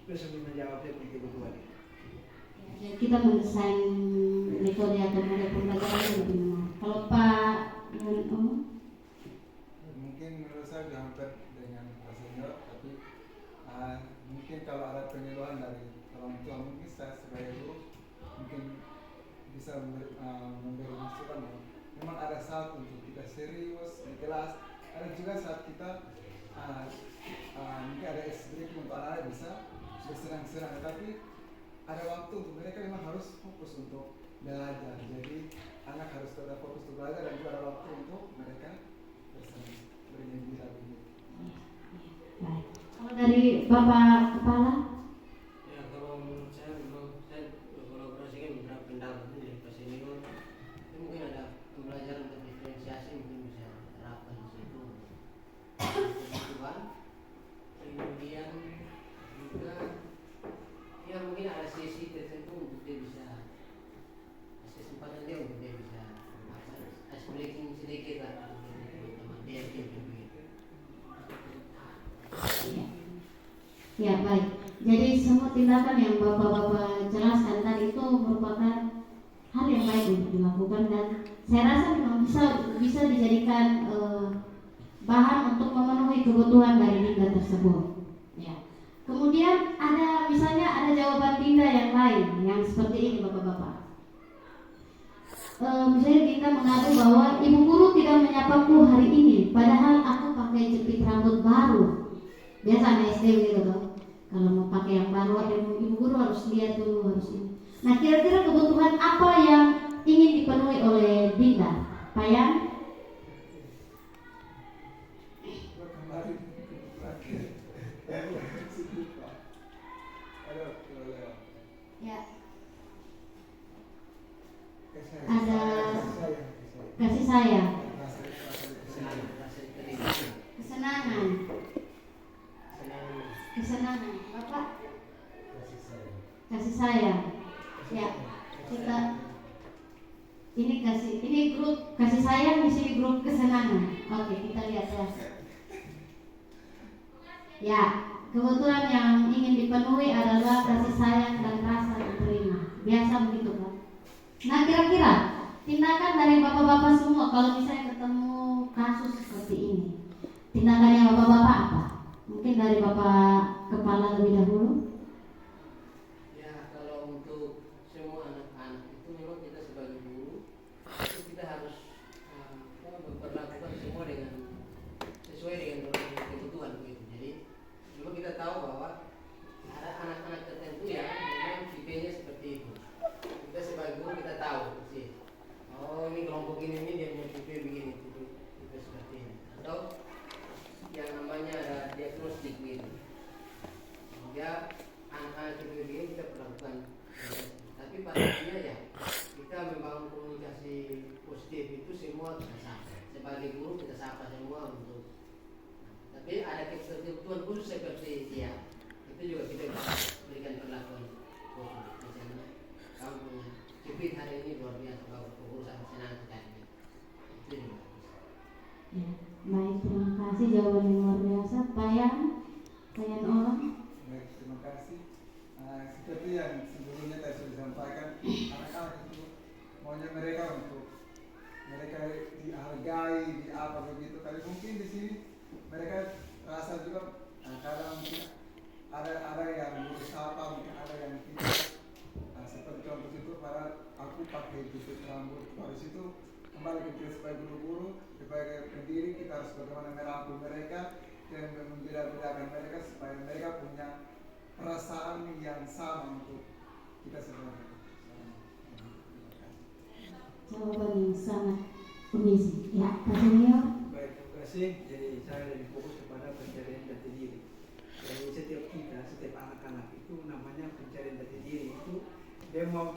Terus untuk menjawabnya punya kebutuhan. Ya, kita mendesain metode atau model pembelajaran yang lebih benar. Kalau Pak Yan, mungkin menurut saya hampir dengan Pak Senior, tapi mungkin kalau ada penyuluhan dari orang tua, mungkin saya sebagai guru mungkin bisa memberi masukan. Memang ada saat untuk kita serius di kelas, ada juga saat kita mungkin ada ekspresi untuk anak-anak bisa bersenang-senang, tapi ada waktu untuk mereka memang harus fokus untuk belajar. Jadi anak harus tetap fokus untuk belajar dan juga ada waktu untuk mereka bergembira begitu. baik. Kalau dari Bapak Kepala? Ya, kalau menurut saya memang saya berkolaborasikan beberapa pendapat dari Pak Senior. Mungkin ada pembelajaran untuk diferensiasi mungkin bisa terapkan di situ. Kebutuhan, kemudian juga ya mungkin ada sesi tertentu untuk dia bisa kesempatan dia untuk dia bisa ice breaking sedikit lah teman-teman dia begitu. Ya baik. Jadi semua tindakan yang Bapak-bapak jelaskan tadi itu merupakan hal yang baik untuk dilakukan dan saya rasa memang bisa dijadikan bahan untuk memenuhi kebutuhan dari Dinda tersebut. Ya. Kemudian misalnya ada jawaban Dinda yang lain yang seperti ini Bapak-bapak. Misalnya Dinda mengadu bahwa ibu guru tidak menyapaku hari ini, padahal aku pakai jepit rambut baru. Biasa anak SD gitu tuh. Kalau mau pakai yang baru, ibu guru harus lihat dulu harus ini. Nah, kira-kira kebutuhan apa yang ingin dipenuhi oleh Dinda? Pak Yan? Ya. Ada kasih sayang, kesenangan, Bapak? Kasih sayang. Ya, ini grup kasih sayang, di sini grup kesenangan. Oke, kita lihat ya. Ya, kebutuhan yang ingin dipenuhi adalah kasih sayang dan rasa diterima. Biasa begitu kan? Nah, kira-kira tindakan dari bapak-bapak semua kalau misalnya ketemu kasus seperti ini, tindakannya bapak-bapak apa? Mungkin dari bapak kepala lebih dahulu. Ya, kalau untuk semua anak-anak itu memang kita sebagai guru itu kita harus memperlakukan semua dengan sesuai dengan kebutuhan begitu. Jadi memang kita tahu bahwa ada anak-anak tertentu yang memang tipenya seperti itu. Kita sebagai guru kita tahu sih. Oh, ini kelompok ini dia punya tipe begini, tipe seperti ini. Atau yang namanya ada diagnostik gitu. Ya, anak-anak tipe begini kita perlakukan. Tapi pada akhirnya ya kita membangun komunikasi positif itu semua kita sapa. Sebagai guru kita sapa semua untuk. Tapi ada kebutuhan khusus seperti dia, itu juga kita berikan perlakuan khusus. Misalnya kamu punya cepit hari ini luar biasa, bagus, guru sangat senang sekali. Itu juga. Ya, baik, terima kasih jawaban yang luar biasa. Payan orang. Baik, terima kasih. Seperti yang sebelumnya saya sudah sampaikan, anak-anak itu maunya mereka untuk mereka dihargai, di apa begitu. Tapi mungkin di sini mereka rasa juga kadang mungkin ada yang berusaha, mungkin ada yang tidak. Seperti contoh itu, para aku pakai jepit rambut. Dari situ kembali kita sebagai guru-guru, sebagai pendiri kita harus bagaimana merangkul mereka dan membeda-bedakan mereka supaya mereka punya perasaan yang sama untuk kita semua. Jawaban yang sangat amazing. Ya, Pak Senior. Baik, terima kasih. Jadi saya lebih fokus kepada pencarian jati diri. Jadi setiap kita, setiap anak-anak itu namanya pencarian jati diri itu dia mau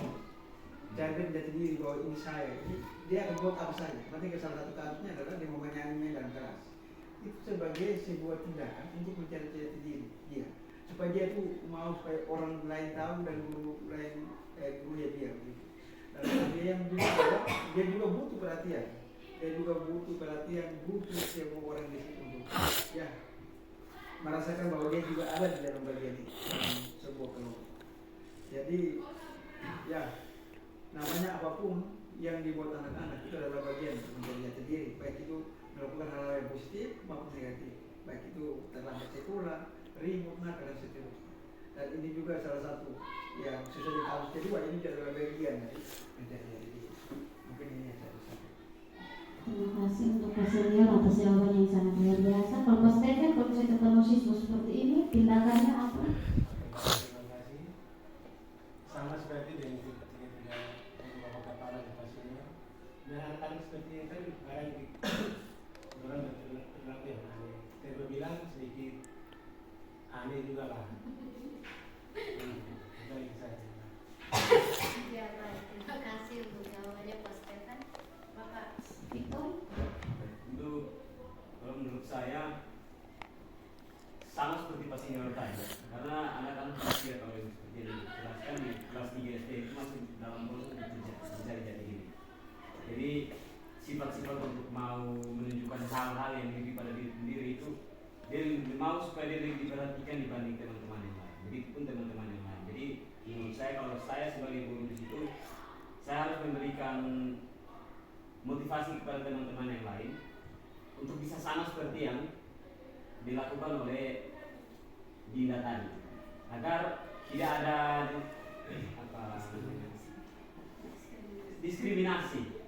cari jati diri bahwa ini saya. Ini dia akan buat apa saja. Nanti salah satu kasusnya adalah dia mau menyanyi dan keras. Itu sebagai sebuah tindakan untuk mencari jati diri dia. Supaya dia tuh mau supaya orang lain tahu dan guru lain gurunya dia begitu. Dan dia yang dia juga butuh perhatian. Dia juga butuh perhatian, butuh semua orang di situ untuk ya merasakan bahwa dia juga ada di dalam bagian itu, sebuah kelompok. Jadi ya namanya apapun yang dibuat anak-anak itu adalah bagian mencari jati diri, baik itu melakukan hal yang positif maupun negatif, baik itu terlambat sekolah, ribut, nakal dan seterusnya. Dan ini juga salah satu yang sesuai dengan kasus kedua, ini adalah bagian dari mencari jati diri. Mungkin ini yang saya sampaikan. Terima kasih untuk Pak Senior atas jawaban yang sangat luar biasa. Kalau Pak Stephen, kalau saya ketemu siswa seperti ini, tindakannya apa? Terima kasih. Sama seperti dengan tiga bapak kepala dan Pak Senior. Dan anak-anak seperti ini kan barang di orang berlaku yang aneh. Saya bilang sedikit aneh juga lah. Itu yang saya. Ya, baik. Terima kasih untuk jawabannya Pak Stephen. Bapak Victor. Untuk kalau menurut saya sama seperti Pak Senior tadi, karena anak-anak usia kalau yang seperti ini jelaskan di kelas 3 SD itu masih dalam proses mencari jati diri. Jadi sifat-sifat untuk mau menunjukkan hal-hal yang lebih pada diri sendiri itu dia lebih mau supaya dia lebih diperhatikan dibanding teman-teman yang lain. Begitupun teman-teman yang lain. Jadi menurut saya kalau saya sebagai guru di situ saya harus memberikan motivasi kepada teman-teman yang lain untuk bisa sama seperti yang dilakukan oleh Dinda tadi, agar tidak ada diskriminasi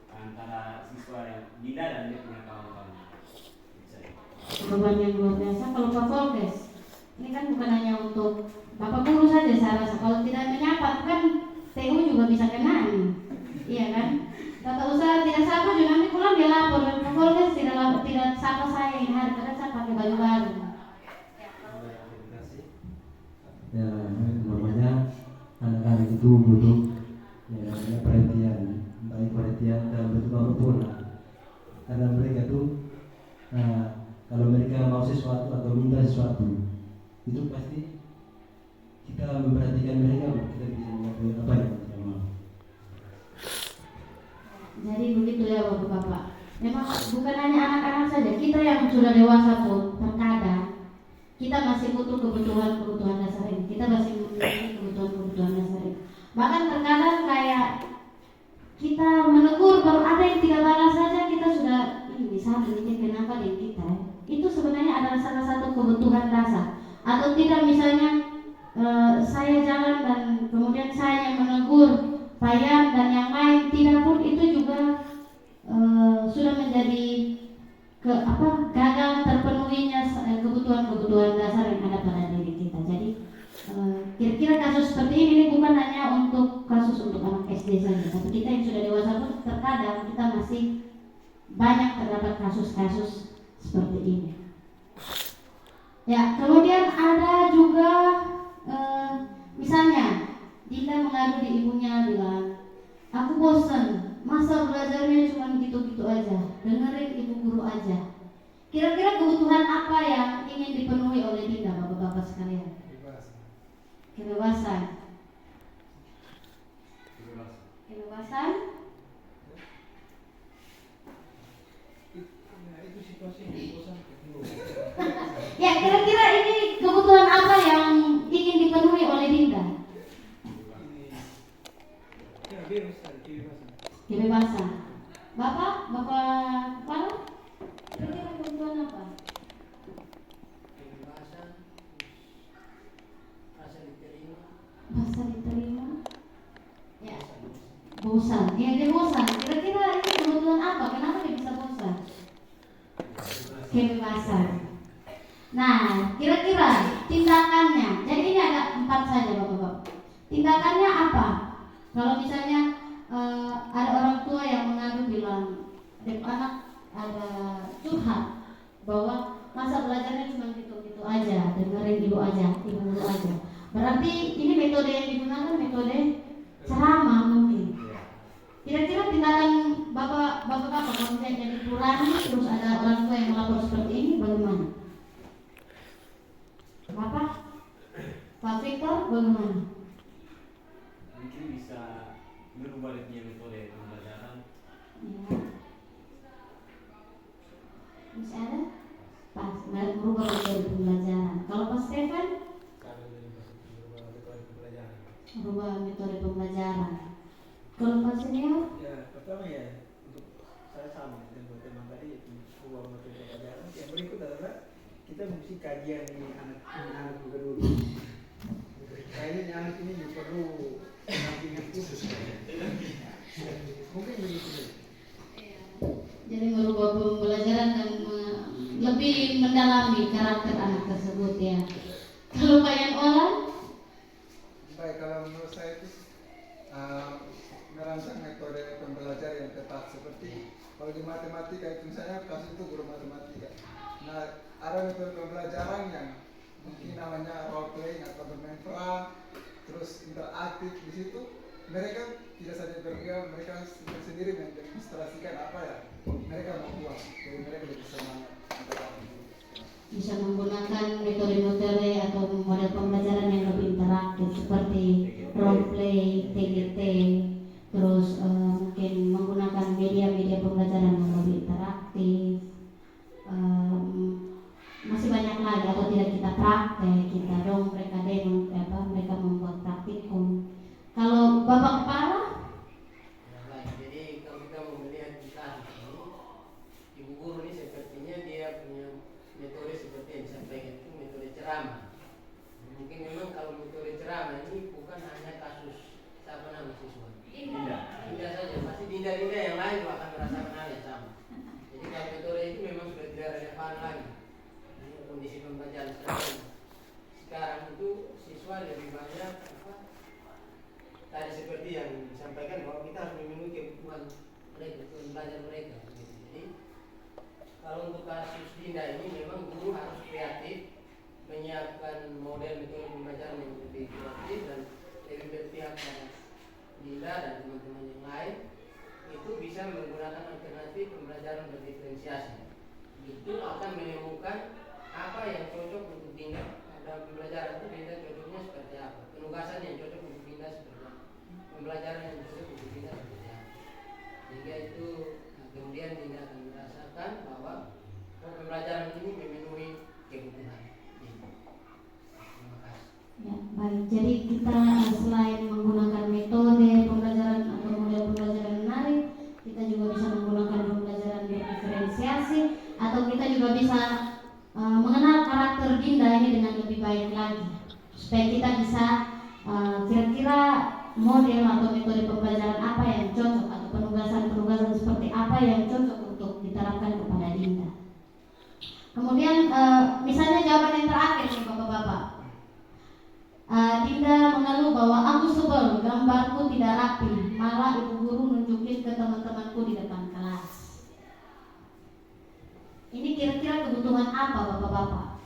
antara siswa yang Dinda dan dia punya kawan-kawan. Jawaban yang luar biasa. Kalau Pak Volkes, ini kan bukan hanya untuk Bapak Guru saja saya rasa. Kalau tidak menyapa kan TU juga bisa kena ini. Iya kan? Tata usaha tidak sapa juga nanti pulang dia lapor. Dan Pak Volkes tidak sapa saya ini hari karena saya pakai baju baru. Ya, namanya anak-anak itu butuh ya, perhatian, baik perhatian dalam bentuk apapun lah. Karena mereka tuh kalau mereka mau sesuatu atau minta sesuatu itu pasti kita memperhatikan mereka, kita bisa melakukan apa yang mereka mau. memang bukan hanya anak-anak saja, kita yang sudah dewasa pun terkadang kita masih butuh kebutuhan dasar ini. Kita masih memiliki kebutuhan dasar ini. Bahkan terkadang kayak kita menegur baru ada yang tidak balas saja kita sudah ini saling kenapa dengan kita. Itu sebenarnya adalah salah satu kebutuhan dasar. Atau tidak misalnya saya jalan dan kemudian saya yang menegur Payan dan yang lain, tidak pun itu juga sudah menjadi gagal terpenuhinya kebutuhan dasar yang ada pada diri kita. Jadi kira-kira kasus seperti ini bukan hanya untuk kasus untuk anak SD saja, tapi kita yang sudah dewasa pun terkadang kita masih banyak terdapat kasus-kasus seperti ini. Ya, kemudian ada juga misalnya Dinda mengadu di ibunya bilang, aku bosan, masa belajarnya cuma gitu-gitu aja, dengerin ibu guru aja. Kira-kira kebutuhan apa yang ingin dipenuhi oleh Dinda, bapak-bapak sekalian? Kebebasan. Itu situasi yang bosan. Ya, kira-kira ini kebutuhan apa yang ingin dipenuhi oleh Dinda? Kebebasan. Bapak kepala? Kira-kira kebutuhan apa? Kebebasan, rasa diterima. Ya. Bosan. Ya, dia bosan. Kira-kira ini kebutuhan apa? Kenapa dia bisa bosan? Kebebasan. Nah, kira-kira tindakannya. Jadi ini ada 4 saja, bapak-bapak. Tindakannya apa? Kalau misalnya ada orang tua yang mengadu bilang, anak ada curhat bahwa masa belajarnya cuma gitu-gitu aja, dengerin ibu guru aja. Berarti ini metode yang digunakan metode ceramah mungkin. Kira-kira tindakan bapak-bapak kalau misalnya jadi purani terus ada orang tua yang melapor seperti ini bagaimana? Bapak, Pak Victor bagaimana? Mungkin bisa merubah dia metode pembelajaran. Ya. Bisa ada? Pas, merubah metode pembelajaran. Kalau Pak Stefan? Merubah metode pembelajaran. Kalau Pak Senior? Ya, pertama ya untuk saya sama dengan teman tadi sebuah metode pembelajaran. Yang berikut adalah kita mesti kajian ini anak juga dulu. Kayaknya anak ini juga perlu pendampingan khusus. Mungkin begitu. Jadi merubah pembelajaran dan lebih mendalami karakter anak tersebut ya. Kalau Pak yang olah? Baik, kalau menurut saya itu merancang metode pembelajaran yang tepat seperti kalau di matematika itu misalnya kasus itu guru matematika. Nah, ada metode pembelajaran yang mungkin namanya role playing atau bermain peran, terus interaktif. Di situ mereka tidak saja berdiam, mereka sendiri mendemonstrasikan apa ya mereka mau buat, jadi mereka lebih semangat. Bisa menggunakan metode-metode atau model pembelajaran yang lebih interaktif seperti role play, TGT, terus mungkin menggunakan media-media pembelajaran yang lebih interaktif. Masih banyak lagi atau tidak kita praktek, kita dong mereka demo mereka membuat praktikum. Kalau Bapak Kepala? Jadi kalau kita mau melihat di kasus ini, ibu guru ini sepertinya dia punya metode seperti yang disampaikan itu metode ceramah. Mungkin memang kalau metode ceramah ini bukan hanya kasus siapa nama siswa. Tidak saja, pasti dinda-dinda yang lain juga akan merasakan hal yang sama. Jadi kalau metode itu memang sudah tidak relevan lagi. Ini kondisi pembelajaran sekarang itu siswa lebih banyak tadi seperti yang disampaikan bahwa kita harus memenuhi kebutuhan mereka, belajar mereka. Jadi kalau untuk kasus Dinda ini memang guru harus kreatif, menyiapkan model metode pembelajaran yang lebih kreatif dan lebih berpihak pada Dinda dan teman-teman yang lain. Itu bisa menggunakan alternatif pembelajaran berdiferensiasi. Itu akan menemukan apa yang cocok untuk Dinda dalam pembelajaran itu. Dinda cocoknya seperti apa, penugasan yang cocok untuk Dinda seperti apa, pembelajaran yang cocok untuk Dinda seperti apa. Sehingga itu kemudian Dinda akan merasakan bahwa pembelajaran ini memenuhi kebutuhan. Terima kasih. Ya, baik. Jadi kita selain menggunakan metode pembelajaran atau model pembelajaran menarik, kita juga bisa menggunakan pembelajaran diferensiasi, atau kita juga bisa mengenal karakter Dinda ini dengan lebih baik lagi, supaya kita bisa kira-kira model atau metode pembelajaran apa yang cocok atau penugasan-penugasan seperti apa yang cocok untuk diterapkan kepada Dinda. Kemudian misalnya jawaban yang terakhir nih Bapak-Bapak, Dinda mengeluh bahwa aku sebel gambarku tidak rapi, malah ibu guru nunjukin ke teman-temanku di depan kelas. Ini kira-kira kebutuhan apa Bapak-Bapak?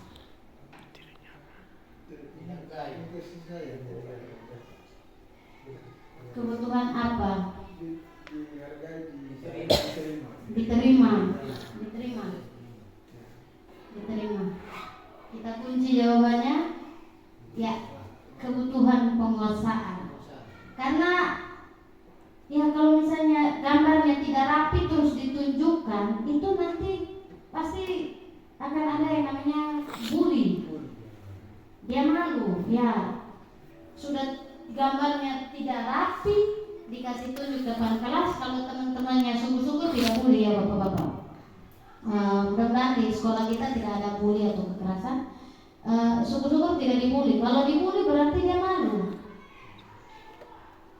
Kebutuhan apa? Diterima. Kita kunci jawabannya, ya, kebutuhan penguasaan. Karena ya kalau misalnya gambarnya tidak rapi terus ditunjukkan, itu nanti pasti akan ada yang namanya bully. Dia malu, ya. Sudah gambarnya tidak rapi, dikasih tunjuk depan kelas, kalau teman-temannya sungguh-sungguh tidak bully ya Bapak-Bapak. Mudah-mudahan di sekolah kita tidak ada bully atau kekerasan. Sungguh-sungguh tidak dibully. Kalau dibully berarti dia malu.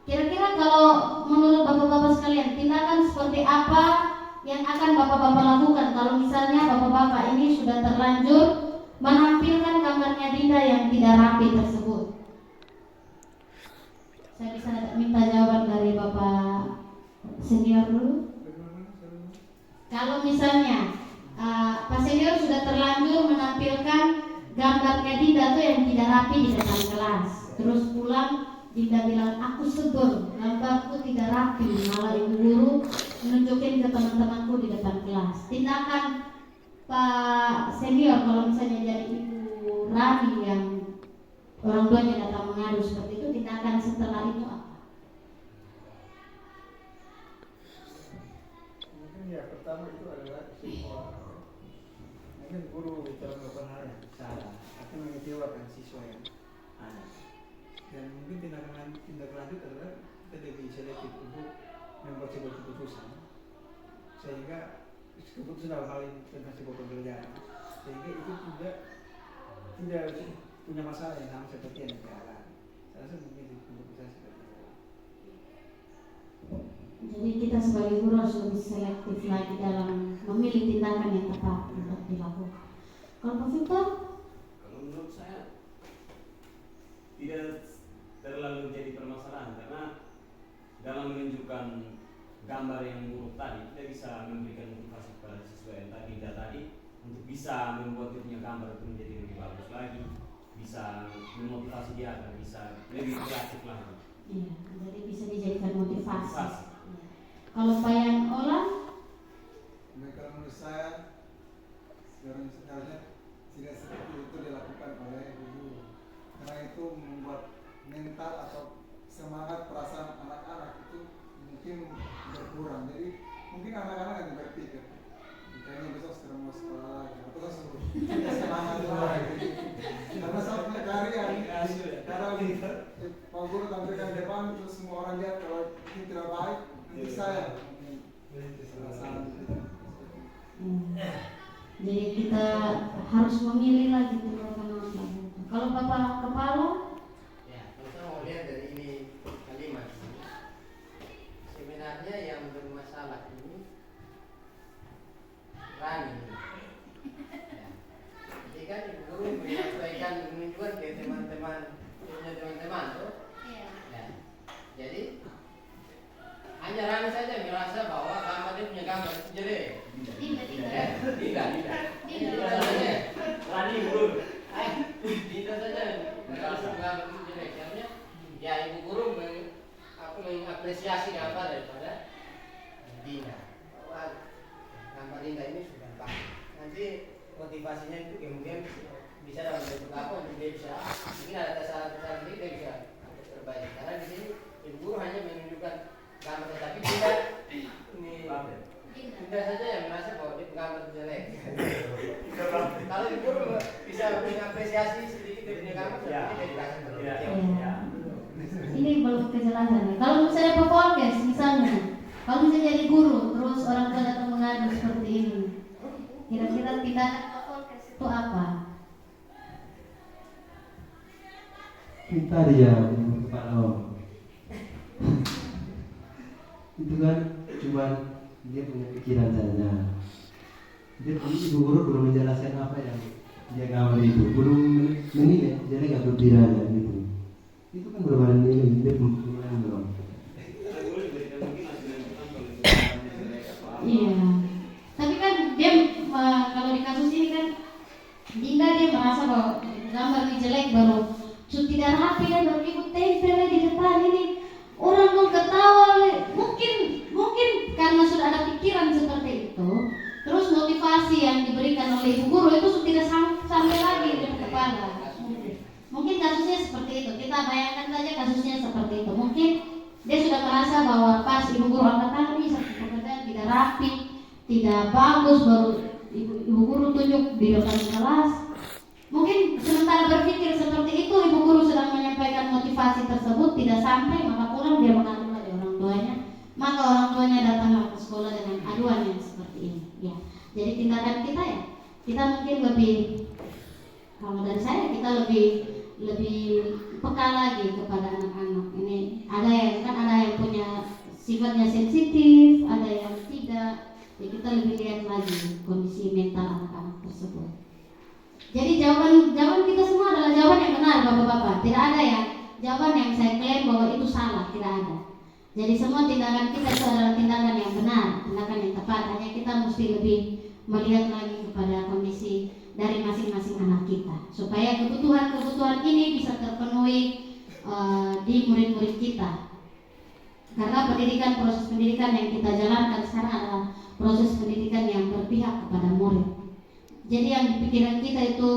Kira-kira kalau menurut Bapak-Bapak sekalian, tindakan seperti apa yang akan Bapak-Bapak lakukan kalau misalnya Bapak-Bapak ini sudah terlanjur menampilkan gambarnya Dinda yang tidak rapi tersebut? Saya bisa minta jawaban dari Bapak senior dulu. Kalau misalnya Pak senior sudah terlanjur menampilkan gambarnya Dinda tuh yang tidak rapi di depan kelas, terus pulang Dinda bilang aku sebel gambarku tidak rapi, malah ibu guru menunjukin ke teman-temanku di depan kelas. Tindakan Pak senior kalau misalnya jadi ibu Rani yang orang tuanya datang mengadu seperti itu, tindakan setelah itu apa? Mungkin ya pertama itu adalah siswa. Mungkin guru telah melakukan hal yang salah atau mengecewakan siswa yang ada. Dan mungkin tindak lanjut adalah kita lebih selektif untuk membuat sebuah keputusan, sehingga keputusan dalam hal ini tentang sebuah pembelajaran, sehingga itu tidak punya masalah yang sama seperti yang kita alami. Saya rasa mungkin keputusan seperti itu. Jadi kita sebagai guru harus lebih selektif lagi dalam memilih tindakan yang tepat untuk dilakukan. Kalau Pak Victor? Kalau menurut saya tidak terlalu jadi permasalahan, karena dalam menunjukkan gambar yang buruk tadi kita bisa memberikan motivasi kepada siswa yang tadi untuk bisa membuat dia punya gambar itu menjadi lebih bagus lagi, bisa memotivasi dia agar bisa lebih kreatif lagi. Iya, jadi bisa dijadikan motivasi. Ya. Kalau Pak Yan Ola? Kalau menurut saya sebenarnya tidak seperti itu dilakukan oleh guru, karena itu membuat mental atau semangat perasaan anak-anak itu mungkin berkurang. Jadi mungkin anak-anak yang berpikir kayaknya besok sudah mau sekolah lagi atau langsung semangat lagi. Karena saya punya karya karena Pak Guru tampilkan depan terus semua orang lihat kalau ini tidak baik, nanti saya Jadi kita harus memilih lagi tindakan yang baik. Kalau Bapak Kepala? Kita mau lihat dari ini kalimat ini. Sebenarnya yang bermasalah ini Rani. Jadi kan ibu guru menyampaikan menunjukkan ke teman-teman tuh. Jadi hanya Rani saja merasa bahwa gambar dia punya gambar itu jelek. Tidak. Rani guru. Tidak saja merasa gambar itu jelek. Artinya ya ibu guru mengapresiasi gambar daripada Dinda. Bahwa gambar Dinda ini sudah bagus. Nanti motivasinya itu kemudian bisa dalam bentuk apa untuk dia bisa mungkin ada kesalahan-kesalahan ini dia bisa perbaiki. Karena di sini ibu guru hanya menunjukkan gambar tetapi tidak ini Tidak saja yang merasa bahwa dia penggambar jelek. Kalau ibu guru bisa mengapresiasi sedikit dari penggambar, sebenarnya dia dirasa Ya. Ini belum kejelasan. Kalau misalnya podcast misalnya, kalau misalnya jadi guru terus orang tua datang mengadu seperti ini, kira-kira tindakan podcast itu apa? Kita dia kepala om. Itu kan cuma dia punya pikiran saja. Dia ibu guru belum menjelaskan apa yang dia gambar itu, belum menilai, jadi nggak berpikirnya gitu. Itu kan belum ada nilai, dia belum. Iya. Tapi kan dia kalau di kasus ini kan Dinda dia merasa bahwa gambar ini jelek baru tidak rapi dan baru ikut tempel di depan ini. Orang mau ketawa, mungkin karena sudah ada pikiran seperti itu, terus motivasi yang diberikan oleh ibu guru itu tidak sampai lagi di kepala. Mungkin kasusnya seperti itu. Kita bayangkan saja kasusnya seperti itu. Mungkin dia sudah merasa bahwa pas ibu guru angkat tangan ini satu pekerjaan tidak rapi, tidak bagus, baru ibu guru tunjuk di depan kelas. Mungkin sementara berpikir seperti itu, ibu guru sedang menyampaikan motivasi tersebut tidak sampai, maka pulang dia mengadu pada orang tuanya. Maka orang tuanya datang ke sekolah dengan aduan yang seperti ini. Ya, jadi tindakan kita ya, kita mungkin lebih, kalau dari saya kita lebih peka lagi kepada anak-anak ini. Ada yang punya sifatnya sensitif, ada yang tidak. Ya kita lebih lihat lagi kondisi mental anak-anak tersebut. Jadi jawaban kita semua adalah jawaban yang benar, bapak-bapak. Tidak ada yang jawaban yang saya klaim bahwa itu salah, tidak ada. Jadi semua tindakan kita itu adalah tindakan yang benar, tindakan yang tepat. Hanya kita mesti lebih melihat lagi kepada kondisi dari masing-masing anak kita, supaya kebutuhan ini bisa terpenuhi di murid-murid kita. Karena proses pendidikan yang kita jalankan sekarang adalah proses pendidikan yang berpihak kepada murid. Jadi yang di pikiran kita itu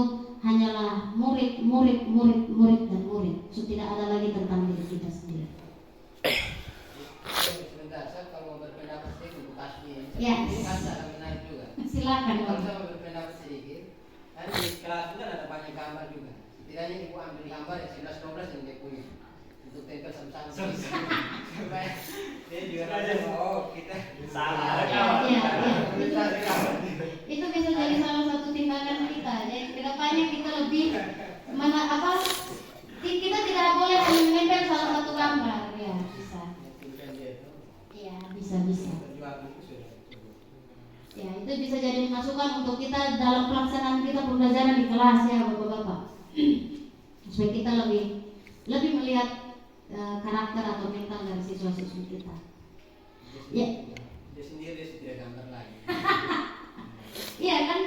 hanyalah murid, dan murid. So, tidak ada lagi tentang diri kita sendiri. Sebentar, saya kalau mau berpendapat sedikit untuk Asmi. Yes. Ini kan sangat menarik juga. Silakan. Kalau saya mau berpendapat sedikit, kan di kelas itu kan ada banyak gambar juga. Setidaknya ibu ambil gambar yang 11-12 yang dia punya untuk tempel sama-sama. Supaya dia juga rasa oh kita salah. Itu bisa jadi salah satu tindakan kita. Jadi kedepannya kita lebih kita tidak boleh hanya menempel salah satu gambar. Ya bisa. Iya bisa. Ya itu bisa jadi masukan untuk kita dalam pelaksanaan kita pembelajaran di kelas ya bapak-bapak. Supaya kita lebih melihat karakter atau mental dari siswa-siswi kita. Ya. Dia sendiri tidak gambar lagi. Iya kan,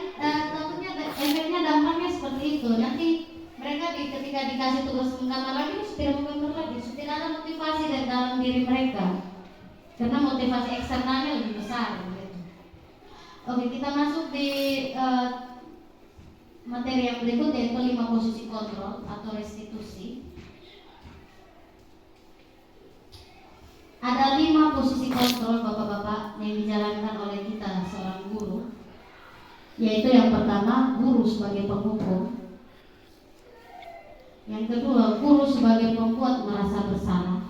tentunya efeknya dampaknya seperti itu. Nanti mereka ketika dikasih tugas menggambar lagi, tidak menggambar lagi, tidak ada motivasi dari dalam diri mereka, karena motivasi eksternalnya lebih besar. Gitu. Oke, kita masuk di materi yang berikut, yaitu 5 posisi kontrol atau restitusi. Ada 5 posisi kontrol bapak-bapak yang dijalankan oleh kita seorang guru, yaitu yang pertama guru sebagai penghukum, yang kedua guru sebagai pembuat merasa bersalah,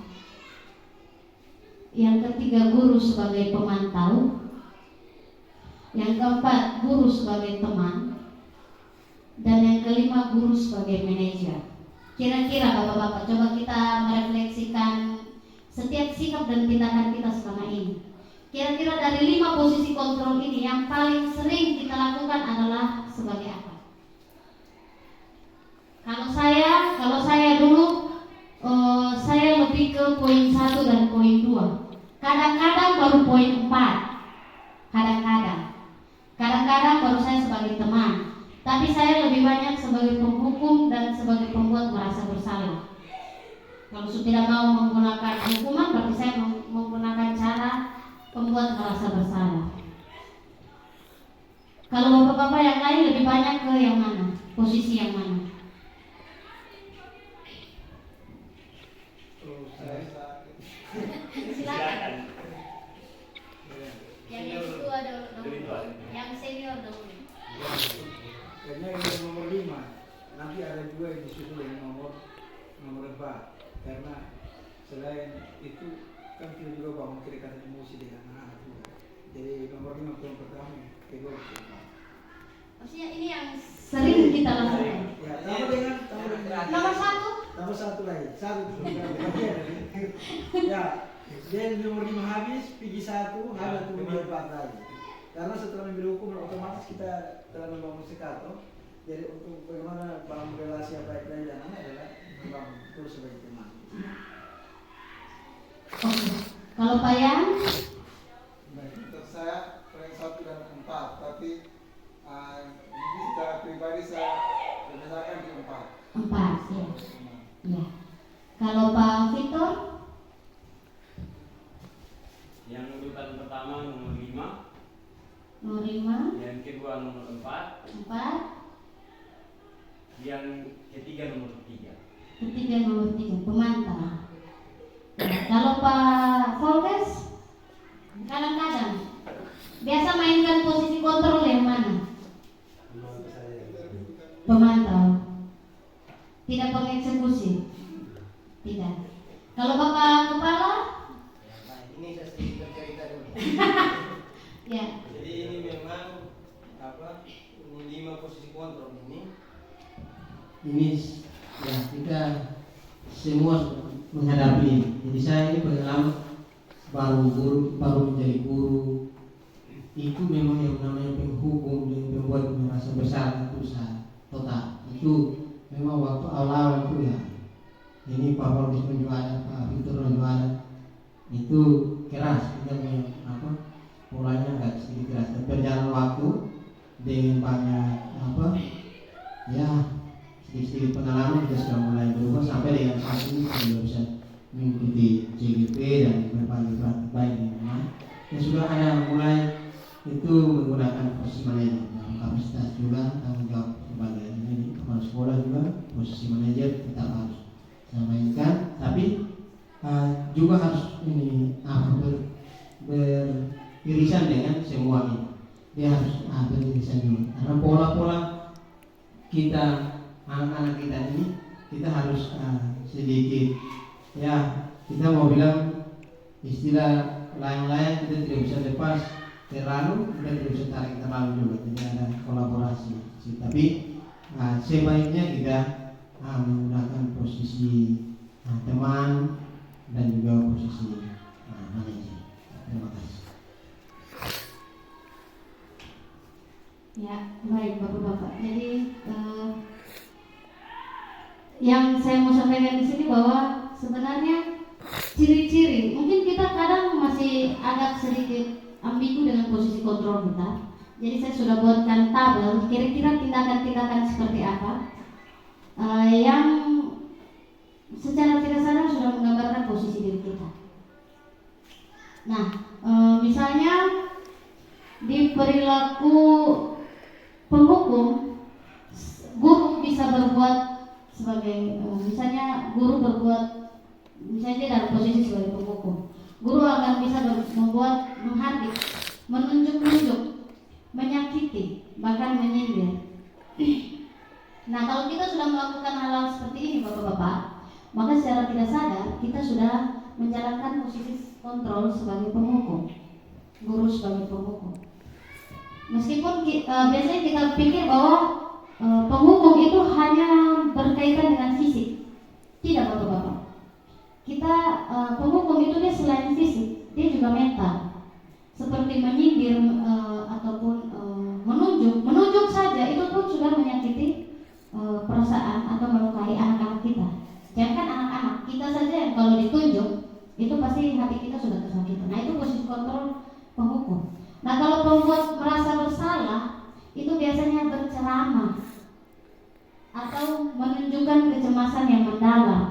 yang ketiga guru sebagai pemantau, yang keempat guru sebagai teman, dan yang kelima guru sebagai manajer. Kira-kira bapak-bapak coba kita merefleksikan setiap sikap dan tindakan kita selama ini. Kira-kira dari 5 posisi kontrol ini yang paling sering kita lakukan adalah sebagai apa? Kalau saya dulu saya lebih ke poin 1 dan poin 2. Kadang-kadang baru poin 4. Kadang-kadang baru saya sebagai teman. Tapi saya lebih banyak sebagai penghukum dan sebagai pembuat merasa bersalah. Kalau tidak mau menggunakan hukuman, berarti saya menggunakan cara pembuat merasa bersalah. Kalau bapak-bapak yang lain lebih banyak ke yang mana? Posisi yang mana? Silakan. Yang itu nanti ada juga yang disusul dengan nomor 4, karena selain itu kan kita juga bangun kedekatan emosi dengan anak juga. Jadi nomor 5 yang pertama, kedua keempat. Maksudnya ini yang sering kita lakukan. Ya, tambah dengan Nomor 1. tambah satu lagi, satu bagian. Ya, dia nomor 5 habis, pergi 1, ada tuh nomor 4 lagi. Karena setelah memilih hukum otomatis kita telah membangun sekato. Jadi untuk bagaimana bangun relasi yang baik dari anak adalah membangun terus sebagai teman. Oke. Kalau Pak Yan? Baik, untuk saya poin 1 dan 4, tapi ini secara pribadi saya berdasarkan di 4. 4, ya. Ya. Kalau Pak Victor? Yang urutan pertama nomor 5. Nomor 5. Yang kedua nomor 4. 4. Yang ketiga nomor 3. Ketiga nomor 3, pemantau. Ya, kalau Pak Volkes, kadang-kadang biasa mainkan posisi kontrol yang mana? Pemantau. Tidak pengeksekusi. Tidak. Kalau Bapak Kepala? Ini saya sedikit bercerita dulu. Ya. Jadi ini memang ini 5 posisi kontrol ini ya kita semua menghadapi ini. Jadi saya ini pengalaman baru menjadi guru itu memang yang namanya penghukum dan pembuat merasa bersalah itu saya total. Itu memang waktu awal itu ya ini Pak Polres juga ada, Pak Victor juga ada, itu keras kita polanya agak sedikit keras. Dan berjalan waktu dengan banyak ya sedikit pengalaman kita sudah mulai berubah sampai dengan saat ini kita sudah bisa mengikuti CGP dan berbagai praktik baik yang sudah ada mulai itu menggunakan posisi manajer dalam kapasitas juga tanggung jawab sebagai ini kepala sekolah juga posisi manajer tetap harus saya mainkan, tapi juga harus ini beririsan dengan semua ini. Dia harus beririsan juga karena pola-pola kita anak-anak kita ini kita harus sedikit ya kita mau bilang istilah layang-layang kita tidak bisa lepas terlalu, kita tidak bisa tarik terlalu juga, jadi ada kolaborasi. Tapi sebaiknya kita menggunakan posisi teman dan juga posisi manajer. Terima kasih. Ya, baik Bapak-bapak. Jadi yang saya mau sampaikan di sini bahwa sebenarnya ciri-ciri mungkin kita kadang masih agak sedikit ambigu dengan posisi kontrol kita. Jadi saya sudah buatkan tabel kira-kira tindakan-tindakan seperti apa yang secara tidak sadar sudah menggambarkan posisi diri kita. Nah, misalnya di perilaku penghukum, guru bisa berbuat sebagai misalnya guru berbuat misalnya dalam posisi sebagai penghukum, guru akan bisa membuat menghardik, menunjuk-nunjuk, menyakiti, bahkan menyindir. Nah, kalau kita sudah melakukan hal-hal seperti ini Bapak-bapak, maka secara tidak sadar kita sudah menjalankan posisi kontrol sebagai penghukum, guru sebagai penghukum. Meskipun biasanya kita pikir bahwa penghukum itu hanya berkaitan dengan fisik, tidak Bapak-bapak. Kita penghukum itu dia selain fisik, dia juga mental. Seperti menyindir ataupun menunjuk saja itu pun sudah menyakiti perasaan atau melukai anak-anak kita. Jangan anak-anak kita saja yang kalau ditunjuk itu pasti hati kita sudah tersakiti. Nah, itu posisi kontrol penghukum. Nah, kalau pembuat merasa bersalah itu biasanya berceramah atau menunjukkan kecemasan yang mendalam.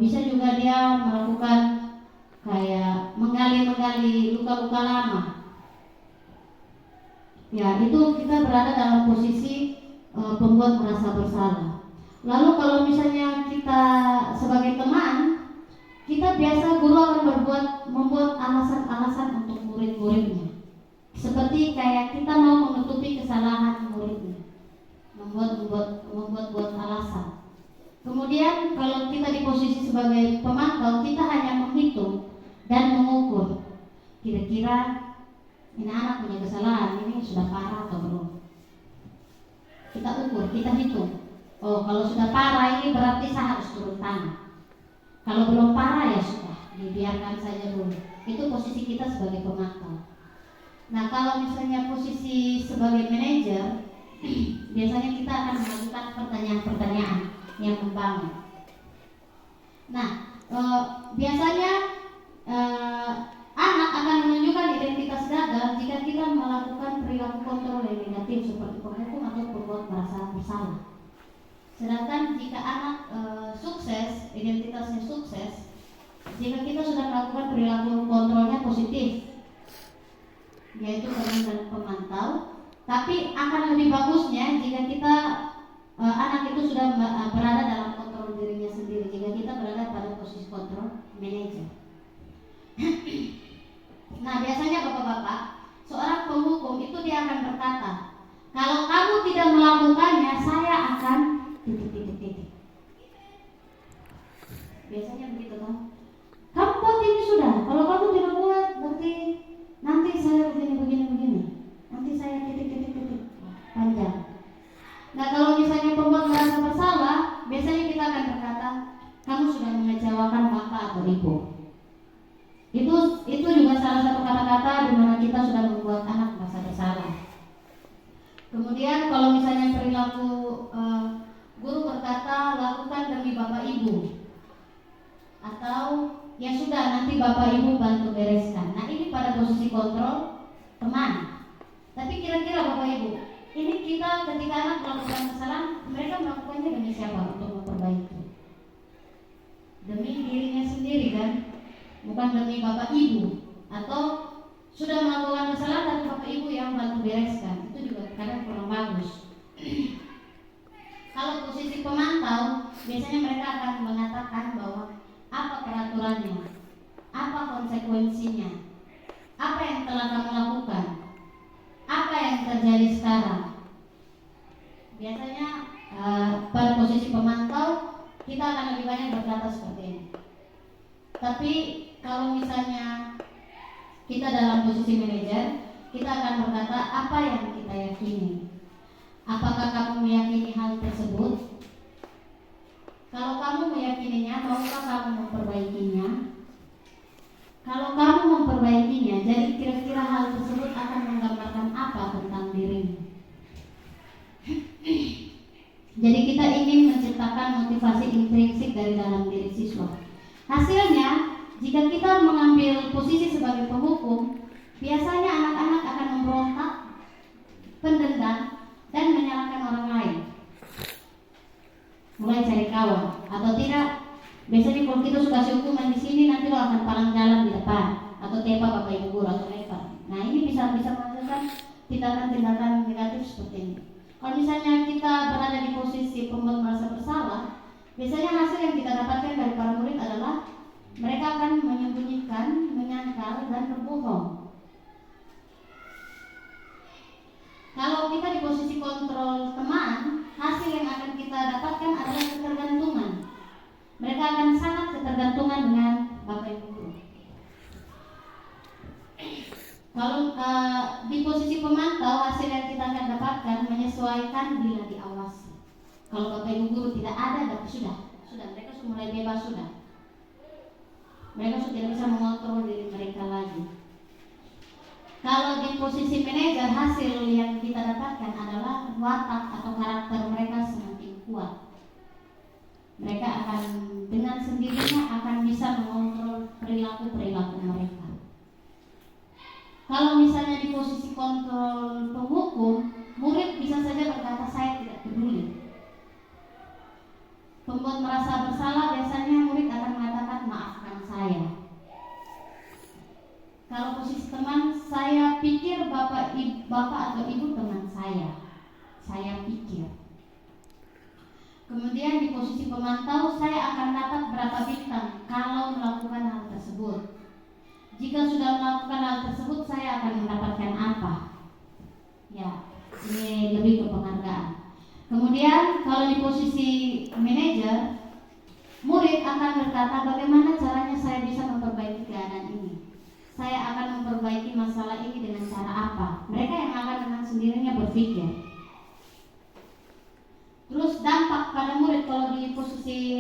Bisa juga dia melakukan kayak menggali luka-luka lama. Ya, itu kita berada dalam posisi pembuat merasa bersalah. Lalu kalau misalnya kita sebagai teman, kita biasa guru akan membuat alasan-alasan untuk murid-muridnya. Seperti kayak kita mau menutupi kesalahan muridnya, membuat alasan. Kemudian kalau kita di posisi sebagai pemantau, kita hanya menghitung dan mengukur. Kira-kira ini anak punya kesalahan, ini sudah parah atau belum. Kita ukur, kita hitung. Oh, kalau sudah parah ini berarti saya harus turun tangan. Kalau belum parah ya sudah, dibiarkan saja dulu. Itu posisi kita sebagai pemantau. Nah, kalau misalnya posisi sebagai manajer, biasanya kita akan melakukan pertanyaan-pertanyaan yang membangun. Nah, biasanya anak akan menunjukkan identitas gagal jika kita melakukan perilaku kontrol yang negatif seperti penghukum atau berbuat merasa bersalah. Sedangkan jika anak sukses, identitasnya sukses, jika kita sudah melakukan perilaku kontrolnya positif, yaitu peran pemantau, tapi akan lebih bagusnya jika kita anak itu sudah berada dalam kontrol dirinya sendiri, jika kita berada pada posisi kontrol manajer. Nah, biasanya bapak-bapak, seorang penghukum itu dia akan berkata, kalau kamu tidak melakukannya, saya akan titik. Biasanya begitu kan? Kamu buat ini sudah, kalau kamu tidak buat, berarti nanti saya begini. Nanti saya titik panjang. Nah, kalau misalnya pembuat merasa bersalah, biasanya kita akan berkata, kamu sudah mengecewakan bapak atau ibu. Itu juga salah satu kata-kata di mana kita sudah membuat anak merasa bersalah. Kemudian kalau misalnya perilaku guru berkata, lakukan demi bapak ibu, atau ya sudah nanti bapak ibu bantu bereskan. Nah, ini pada posisi kontrol teman. Tapi kira-kira bapak ibu, ini kita ketika anak melakukan kesalahan, mereka melakukannya demi siapa untuk memperbaiki? Demi dirinya sendiri kan, bukan demi bapak ibu. Atau sudah melakukan kesalahan tapi bapak ibu yang bantu bereskan, itu juga kadang kurang bagus. Kalau posisi pemantau, biasanya mereka akan mengatakan bahwa apa peraturannya, apa konsekuensinya, apa yang telah kamu lakukan, apa yang terjadi sekarang. Biasanya pada posisi pemantau kita akan lebih banyak berkata seperti ini. Tapi kalau misalnya kita dalam posisi manajer, kita akan berkata apa yang kita yakini. Apakah kamu meyakini hal tersebut? Kalau kamu meyakininya, maukah kamu memperbaikinya? Kalau kamu memperbaikinya, jadi kira-kira hal tersebut akan menggambarkan apa tentang dirimu? Jadi kita ingin menciptakan motivasi intrinsik dari dalam diri siswa. Hasilnya, jika kita mengambil posisi sebagai penghukum, biasanya anak-anak akan memberontak, pendendam, dan menyalahkan orang lain. Mulai cari kawan, atau tidak, biasanya kalau kita suka kasih hukuman di sini, nanti lo akan palang jalan di depan, atau tepa bapak ibu guru atau lepas. Nah, ini bisa menghasilkan tindakan-tindakan negatif seperti ini. Kalau misalnya kita berada di posisi pembuat merasa bersalah, biasanya hasil yang kita dapatkan dari para murid adalah mereka akan menyembunyikan, menyangkal, dan berbohong. Kalau kita di posisi kontrol teman, hasil yang akan kita dapatkan adalah ketergantungan. Mereka akan sangat ketergantungan dengan bapak ibu guru. Kalau di posisi pemantau, hasil yang kita akan dapatkan menyesuaikan bila diawasi. Kalau bapak ibu guru tidak ada, sudah mereka sudah mulai bebas sudah. Mereka sudah tidak bisa mengontrol diri mereka lagi. Kalau di posisi manajer, hasil yang kita dapatkan adalah watak atau karakter mereka semakin kuat. Mereka akan dengan sendirinya akan bisa mengontrol perilaku mereka. Kalau misalnya di posisi kontrol penghukum, murid bisa saja berkata saya tidak peduli. Pembuat merasa bersalah, biasanya murid akan mengatakan maafkan saya. Kalau posisi teman, saya pikir bapak atau ibu teman saya pikir. Kemudian di posisi pemantau, saya akan dapat berapa bintang kalau melakukan hal tersebut. Jika sudah melakukan hal tersebut, saya akan mendapatkan apa? Ya, ini lebih ke penghargaan. Kemudian Kemudian kalau di posisi manajer, murid akan berkata bagaimana caranya saya bisa memperbaiki keadaan ini. Saya akan memperbaiki masalah ini dengan cara apa. Mereka yang akan dengan sendirinya berpikir. Terus dampak pada murid kalau di posisi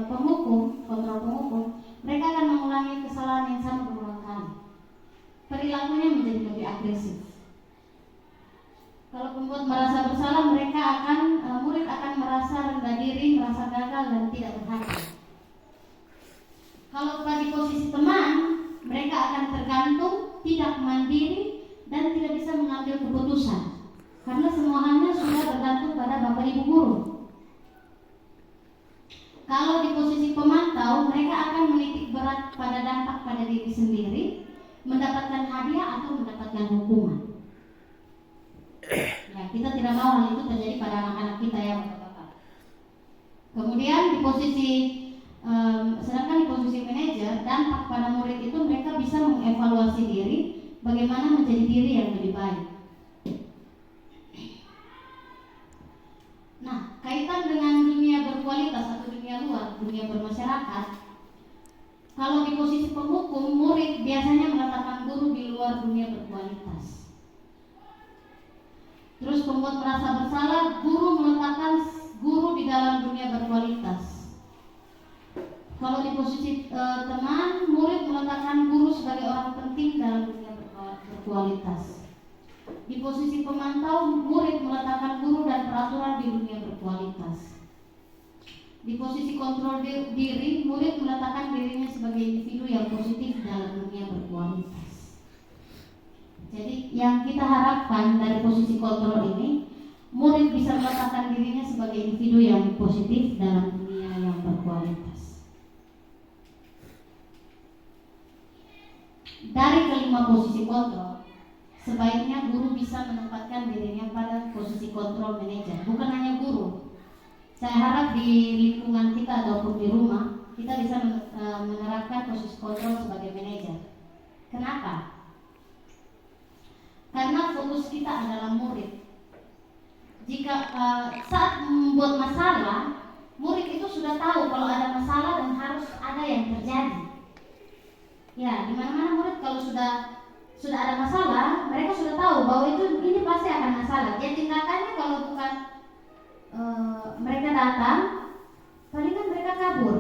penghukum, kontrol penghukum, mereka akan mengulangi kesalahan yang sama berulang kali. Perilakunya menjadi lebih agresif. Kalau pembuat merasa bersalah, murid akan merasa rendah diri, merasa gagal dan tidak berharga. Kalau pada posisi teman, mereka akan tergantung, tidak mandiri dan tidak bisa mengambil keputusan. Karena semua halnya sudah bergantung pada Bapak Ibu guru. Kalau di posisi pemantau, mereka akan menitik berat pada dampak pada diri sendiri, mendapatkan hadiah atau mendapatkan hukuman. Ya, kita tidak mau hal itu terjadi pada anak-anak kita ya Bapak-bapak. Kemudian di posisi sedangkan di posisi manajer, dampak pada murid itu mereka bisa mengevaluasi diri, bagaimana menjadi diri yang lebih baik. Nah, kaitan dengan dunia berkualitas atau dunia luar, dunia bermasyarakat. Kalau di posisi penghukum, murid biasanya meletakkan guru di luar dunia berkualitas. Terus pembuat merasa bersalah, guru meletakkan guru di dalam dunia berkualitas. Kalau di posisi teman, murid meletakkan guru sebagai orang penting dalam dunia berkualitas. Di posisi pemantau, murid meletakkan guru dan peraturan di dunia berkualitas. Di posisi kontrol diri, murid meletakkan dirinya sebagai individu yang positif dalam dunia berkualitas. Jadi yang kita harapkan dari posisi kontrol ini, murid bisa meletakkan dirinya sebagai individu yang positif dalam dunia yang berkualitas. Dari kelima posisi kontrol, sebaiknya guru bisa menempatkan dirinya pada posisi kontrol manajer, bukan hanya guru. Saya harap di lingkungan kita ataupun di rumah kita bisa menerapkan posisi kontrol sebagai manajer. Kenapa? Karena fokus kita adalah murid. Jika saat membuat masalah, murid itu sudah tahu kalau ada masalah dan harus ada yang terjadi. Ya, di mana-mana murid kalau sudah ada masalah, mereka sudah tahu bahwa ini pasti akan masalah. Jadi tindakannya kalau bukan mereka datang, palingan mereka kabur.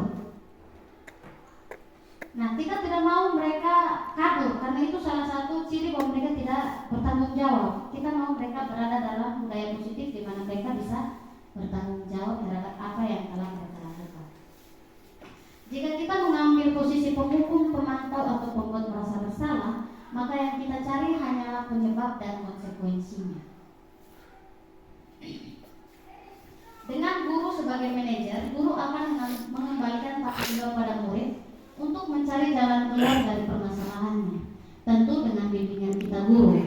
Nah, kita tidak mau mereka kabur karena itu salah satu ciri bahwa mereka tidak bertanggung jawab. Kita mau mereka berada dalam budaya positif di mana mereka bisa bertanggung jawab terhadap apa yang telah mereka lakukan. Jika kita mengambil posisi penghukum, pemantau atau pembuat merasa bersalah, maka yang kita cari hanyalah penyebab dan konsekuensinya. Dengan guru sebagai manajer, guru akan mengembalikan tanggung jawab pada murid untuk mencari jalan keluar dari permasalahannya. Tentu dengan bimbingan kita guru.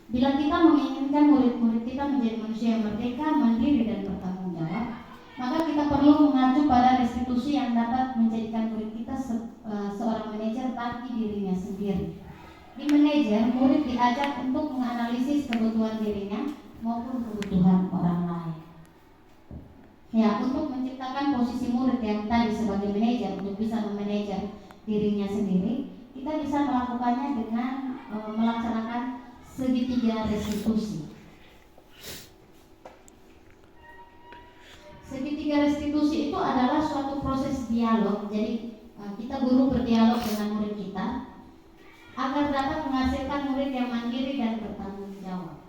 Bila kita menginginkan murid-murid kita menjadi manusia yang merdeka, mandiri dan bertanggung jawab, maka kita perlu mengacu pada restitusi yang dapat menjadikan murid kita seorang manajer bagi dirinya sendiri. Di manajer, murid diajak untuk menganalisis kebutuhan dirinya maupun kebutuhan orang lain. Ya, untuk menciptakan posisi murid yang tadi sebagai manajer untuk bisa memanajer dirinya sendiri, kita bisa melakukannya dengan melaksanakan segitiga restitusi. Segitiga restitusi itu adalah suatu proses dialog. Jadi kita guru berdialog dengan murid kita agar dapat menghasilkan murid yang mandiri dan bertanggung jawab.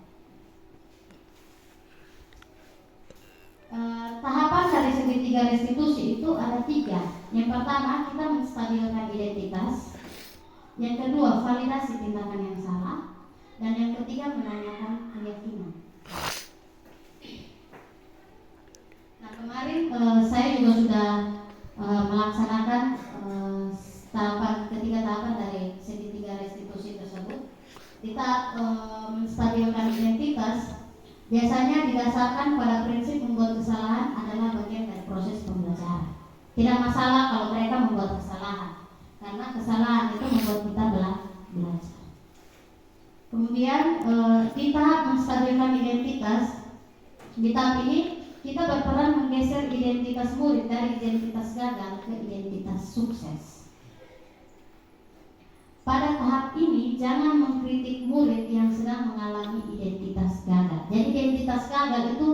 Tahapan dari segitiga restitusi itu ada 3. Yang pertama, kita menstabilkan identitas. Yang kedua, validasi tindakan yang salah. Dan yang ketiga, menanyakan keyakinan. Nah, kemarin saya juga sudah melaksanakan ketiga tahapan dari segitiga restitusi tersebut. Di tahap menstabilkan identitas, biasanya didasarkan pada prinsip membuat kesalahan adalah bagian dari proses pembelajaran. Tidak masalah kalau mereka membuat kesalahan, karena kesalahan itu membuat kita belajar. Kemudian di tahap menstabilkan identitas, di tahap ini kita berperan menggeser identitas murid dari identitas gagal ke identitas sukses. Pada tahap ini, jangan mengkritik murid yang sedang mengalami identitas gagal. Jadi identitas gagal itu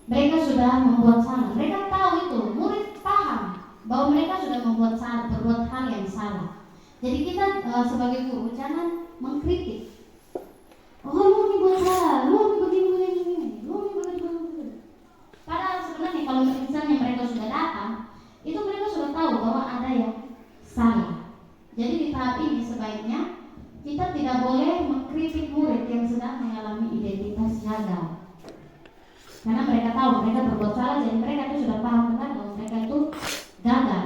mereka sudah membuat salah. Mereka tahu itu, murid paham bahwa mereka sudah membuat salah, berbuat hal yang salah. Jadi kita sebagai guru jangan mengkritik. Oh, lu ini buat salah, lu begini, lu begini. Padahal sebenarnya kalau misalnya mereka sudah datang, itu mereka sudah tahu bahwa ada yang salah. Jadi di tahap ini sebaiknya kita tidak boleh mengkritik murid yang sedang mengalami identitas gagal. Karena mereka tahu mereka berbuat salah, jadi mereka itu sudah paham benar bahwa mereka itu gagal.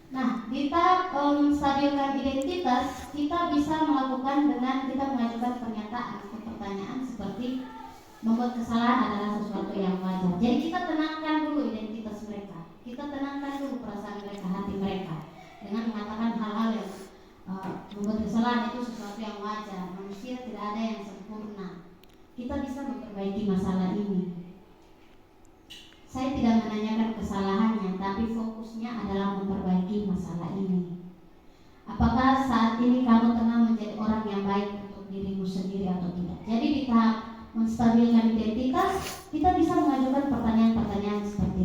Nah, di tahap menstabilkan identitas, kita bisa melakukan dengan kita mengajukan pernyataan atau pertanyaan seperti membuat kesalahan adalah sesuatu yang wajar. Jadi kita tenangkan dulu identitas mereka, kita tenangkan dulu perasaan mereka, hati mereka, dengan mengatakan hal-hal yang membuat kesalahan itu sesuatu yang wajar. Manusia tidak ada yang sempurna. Kita bisa memperbaiki masalah ini. Saya tidak menanyakan kesalahannya, tapi fokusnya adalah memperbaiki masalah ini. Apakah saat ini kamu tengah menjadi orang yang baik untuk dirimu sendiri atau tidak? Jadi di tahap menstabilkan identitas, kita bisa mengajukan pertanyaan-pertanyaan seperti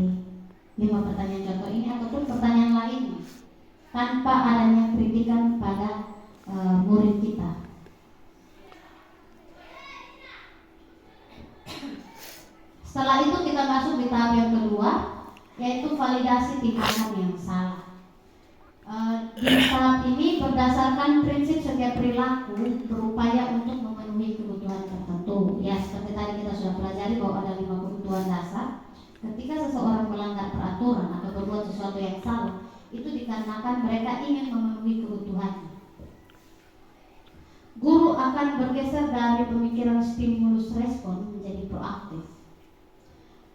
5 pertanyaan contoh ini ataupun pertanyaan lainnya tanpa adanya kritikan pada murid kita. Setelah itu kita masuk di tahap yang kedua, yaitu validasi tindakan yang salah. Di tahap ini berdasarkan prinsip setiap perilaku berupaya untuk memenuhi kebutuhan tertentu. Ya, seperti tadi kita sudah pelajari bahwa ada 5 kebutuhan dasar. Ketika seseorang melanggar peraturan atau berbuat sesuatu yang salah, itu dikarenakan mereka ingin memenuhi kebutuhan. Guru akan bergeser dari pemikiran stimulus respon menjadi proaktif.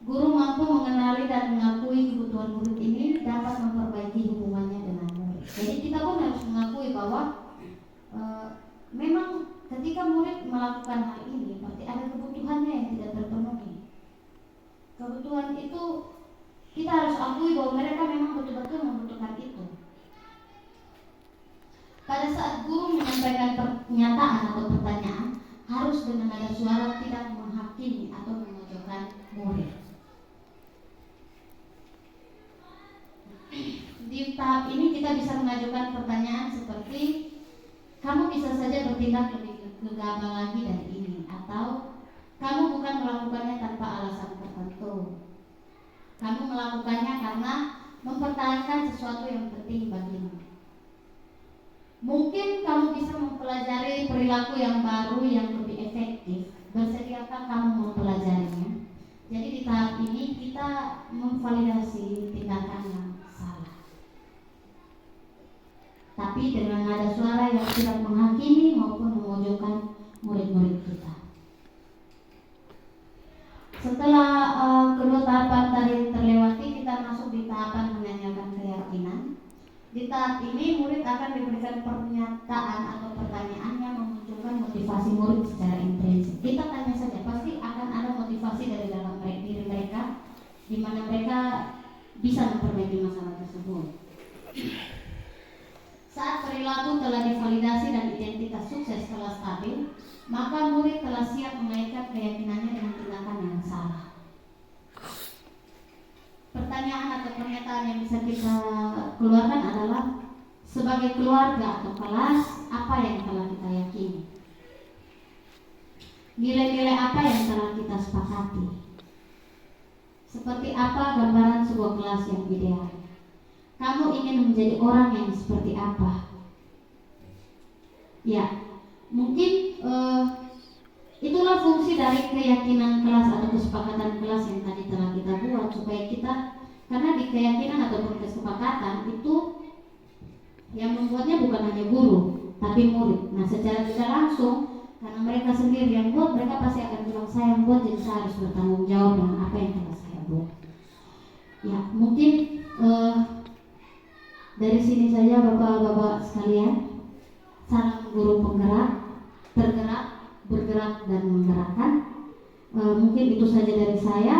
Guru mampu mengenali dan mengakui kebutuhan murid ini dapat memperbaiki hubungannya dengan murid. Jadi kita pun harus mengakui bahwa memang ketika murid melakukan hal ini, berarti ada kebutuhannya yang tidak terpenuhi. Kebutuhan itu kita harus akui bahwa mereka memang betul-betul membutuhkan itu. Pada saat guru menyampaikan pernyataan atau pertanyaan, harus dengan nada suara tidak menghakimi atau memojokkan murid. Di tahap ini kita bisa mengajukan pertanyaan seperti, kamu bisa saja bertindak lebih gegabah lagi dari ini, atau kamu bukan melakukannya tanpa alasan tertentu. Kamu melakukannya karena mempertahankan sesuatu yang penting bagimu. Mungkin kamu bisa mempelajari perilaku yang baru yang lebih efektif. Bersediakah kamu mempelajarinya? Jadi di tahap ini kita memvalidasi tindakan yang salah, tapi dengan nada suara yang tidak menghakimi maupun memojokkan murid-murid kita. Setelah kedua tahapan tadi terlewati, kita masuk di tahapan menanyakan keyakinan. Di tahap ini murid akan diberikan pernyataan atau pertanyaan yang memunculkan motivasi murid secara intrinsik. Kita tanya saja, pasti akan ada motivasi dari dalam diri mereka, di mana mereka bisa memperbaiki masalah tersebut. Saat perilaku telah divalidasi dan identitas sukses telah stabil, maka murid telah siap mengaitkan keyakinannya dengan tindakan yang salah. Pertanyaan atau pernyataan yang bisa kita keluarkan adalah, sebagai keluarga atau kelas, apa yang telah kita yakini? Nilai-nilai apa yang telah kita sepakati? Seperti apa gambaran sebuah kelas yang ideal? Kamu ingin menjadi orang yang seperti apa? Ya, mungkin itulah fungsi dari keyakinan kelas atau kesepakatan kelas yang tadi telah kita buat, supaya kita, karena di keyakinan ataupun kesepakatan itu yang membuatnya bukan hanya guru tapi murid. Nah, secara tidak langsung, karena mereka sendiri yang buat, mereka pasti akan bilang, saya yang buat, jadi saya harus bertanggung jawab dengan apa yang telah saya buat. Ya, mungkin dari sini saja Bapak-bapak sekalian. Salam guru penggerak, tergerak, bergerak dan menggerakkan. Mungkin itu saja dari saya.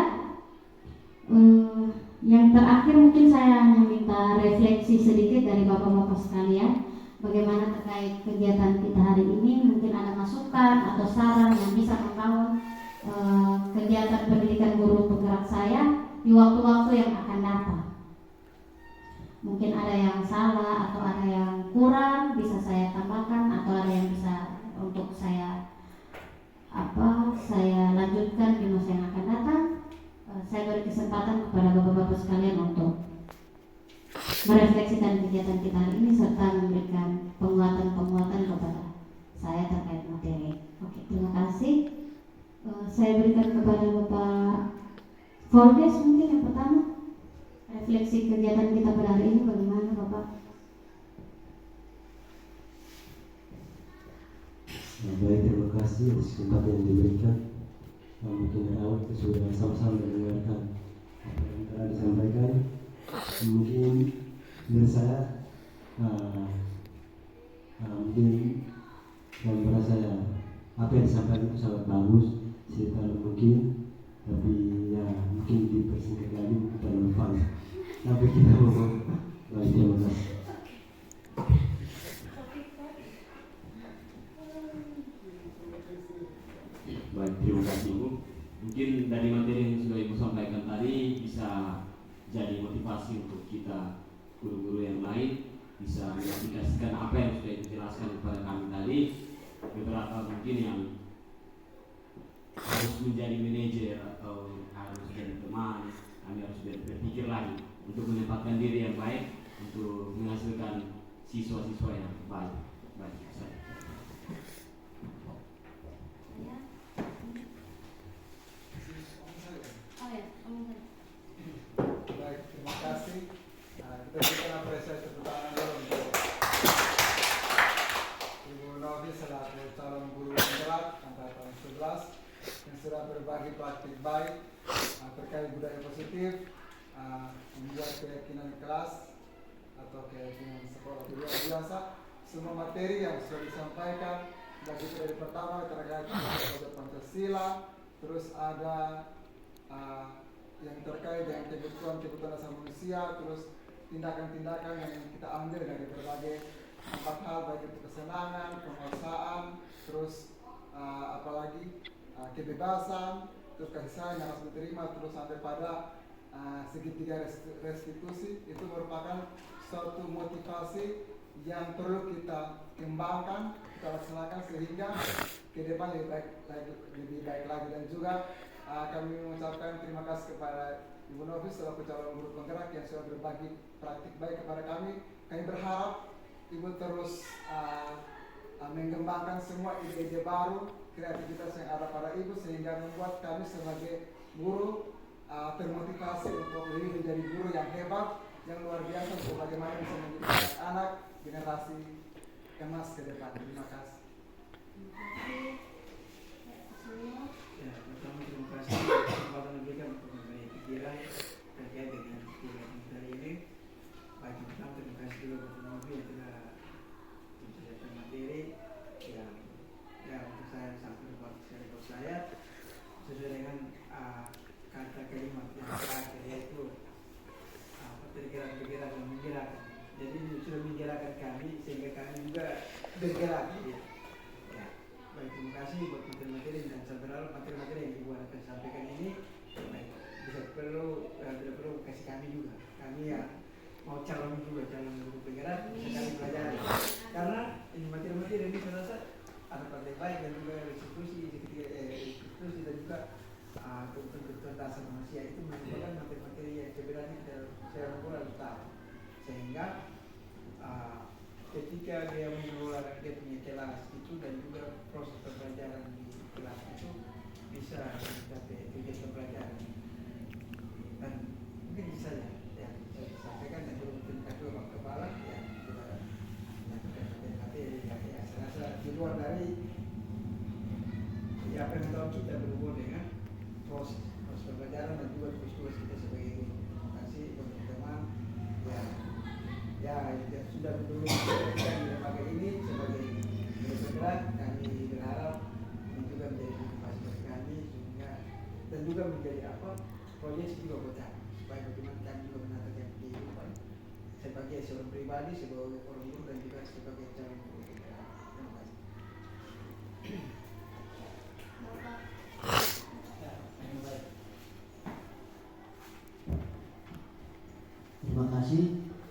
Yang terakhir mungkin saya hanya minta refleksi sedikit dari bapak-bapak sekalian. Bagaimana terkait kegiatan kita hari ini, mungkin ada masukan atau saran yang bisa membangun kegiatan pendidikan guru penggerak saya di waktu-waktu yang akan datang. Mungkin ada yang salah atau ada yang kurang, bisa saya tambahkan, atau ada yang bisa untuk saya lanjutkan di masa yang akan datang. Saya beri kesempatan kepada bapak-bapak sekalian untuk merefleksikan kegiatan kita hari ini serta memberikan penguatan-penguatan kepada saya terkait materi. Oke, terima kasih. Saya berikan kepada Bapak Fordes mungkin yang pertama. Refleksi kegiatan kita pada hari ini bagaimana Bapak? Baik, terima kasih atas kesempatan yang diberikan. Mungkin dari awal kita sudah sama-sama mendengarkan apa yang telah disampaikan. Mungkin dari saya mungkin yang merasa apa yang disampaikan itu sangat bagus, sekitar mungkin, tapi ya mungkin dipersingkat lagi terlalu panjang. Tapi kita mau baik, terima kasih. Baik, terima kasih Ibu. Mungkin dari materi yang sudah Ibu sampaikan tadi bisa jadi motivasi untuk kita guru-guru yang lain bisa mengaplikasikan apa yang sudah Ibu jelaskan kepada kami tadi. Beberapa mungkin yang harus menjadi manajer atau harus jadi teman, kami harus berpikir lagi untuk menempatkan diri yang baik untuk menghasilkan siswa-siswa yang baik. Baik, saya. Baik, terima kasih. Kita berikan apresiasi tepuk tangan dulu untuk Ibu Novi selaku calon guru penggerak angkatan 11 yang sudah berbagi praktik baik terkait budaya positif, membuat keyakinan kelas atau keyakinan sekolah budaya biasa. Semua materi yang sudah disampaikan dari pertama terkait dengan Pancasila, terus ada yang terkait dengan kebutuhan asal manusia, terus tindakan-tindakan yang kita ambil dari berbagai empat hal, baik itu kesenangan, penguasaan, terus apalagi kebebasan, terus kasih sayang yang harus diterima, terus sampai pada segitiga restitusi. Itu merupakan suatu motivasi yang perlu kita kembangkan, kita laksanakan sehingga ke depan lebih baik lagi. Dan juga kami mengucapkan terima kasih kepada Ibu Novi selaku calon guru penggerak yang sudah berbagi praktik baik kepada kami. Kami berharap Ibu terus mengembangkan semua ide-ide baru, kreativitas yang ada pada Ibu, sehingga membuat kami sebagai guru termotivasi untuk lebih menjadi guru yang hebat, yang luar biasa, untuk bagaimana bisa mendidik anak generasi emas ke depan. Terima kasih. Ya, pertama terima kasih kesempatan diberikan untuk memberi pikiran terkait dengan kegiatan kita hari ini. Baik, pertama terima kasih juga Bapak Novi yang telah menjelaskan materi yang untuk saya sangat bermanfaat sekali buat saya, sesuai dengan kata kalimat yang terakhir, yaitu tergerak-gerak dan menggerakkan. Jadi sudah menggerakkan kami sehingga kami juga bergerak. Ya, baik, terima kasih buat materi-materi, dan saya berharap materi-materi yang Ibu akan sampaikan ini baik, bisa tidak perlu kasih kami juga. Kami ya mau calon guru penggerak bisa kami pelajari. Karena ini materi-materi ini saya rasa ada praktek baik dan juga restitusi dan juga kebutuhan dasar manusia. Itu merupakan materi-materi yang sebenarnya saya harus tahu, sehingga ketika dia mengelola dia punya kelas itu dan juga proses pembelajaran di kelas itu bisa mencapai kegiatan pembelajaran. Dan mungkin bisa ya saya sampaikan, dan juga mungkin kedua kepala ya kita menyampaikan materi ya saya rasa di luar dari apa yang tahu kita berhubung dengan proses pembelajaran dan juga tugas kita sebagai guru. Terima kasih teman-teman ya sudah dulu di lembaga ini sebagai guru penggerak. Kami berharap ini juga menjadi motivasi bagi kami sehingga menjadi apa proyeksi juga buat kami supaya bagaimana kami juga menatakan kehidupan sebagai seorang pribadi, sebagai orang guru dan juga sebagai calon guru. Terima kasih. Terima kasih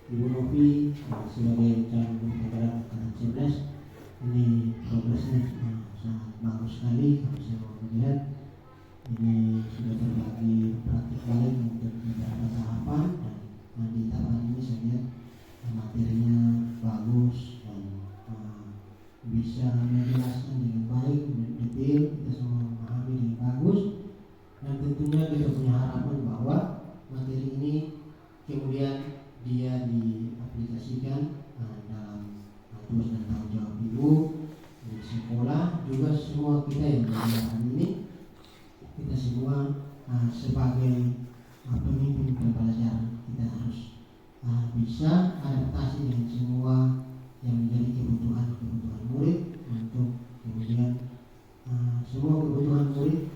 Ibu Novi sebagai calon guru penggerak angkatan 11. Ini progresnya sangat bagus sekali. Kalau saya mau melihat ini sudah berbagi praktik balik untuk beberapa tahapan, dan di tahapan ini saya lihat materinya bagus dan bisa menjelaskan dengan baik, detail, kita semua memahami dengan bagus, dan tentunya kita punya harapan bahwa materi ini kemudian dia diaplikasikan dalam tugas dan tanggung jawab ibu di sekolah, juga semua kita yang berada ini, kita semua sebagai pemimpin pembelajaran kita harus bisa adaptasi dengan semua yang menjadi kebutuhan murid, untuk kemudian semua kebutuhan murid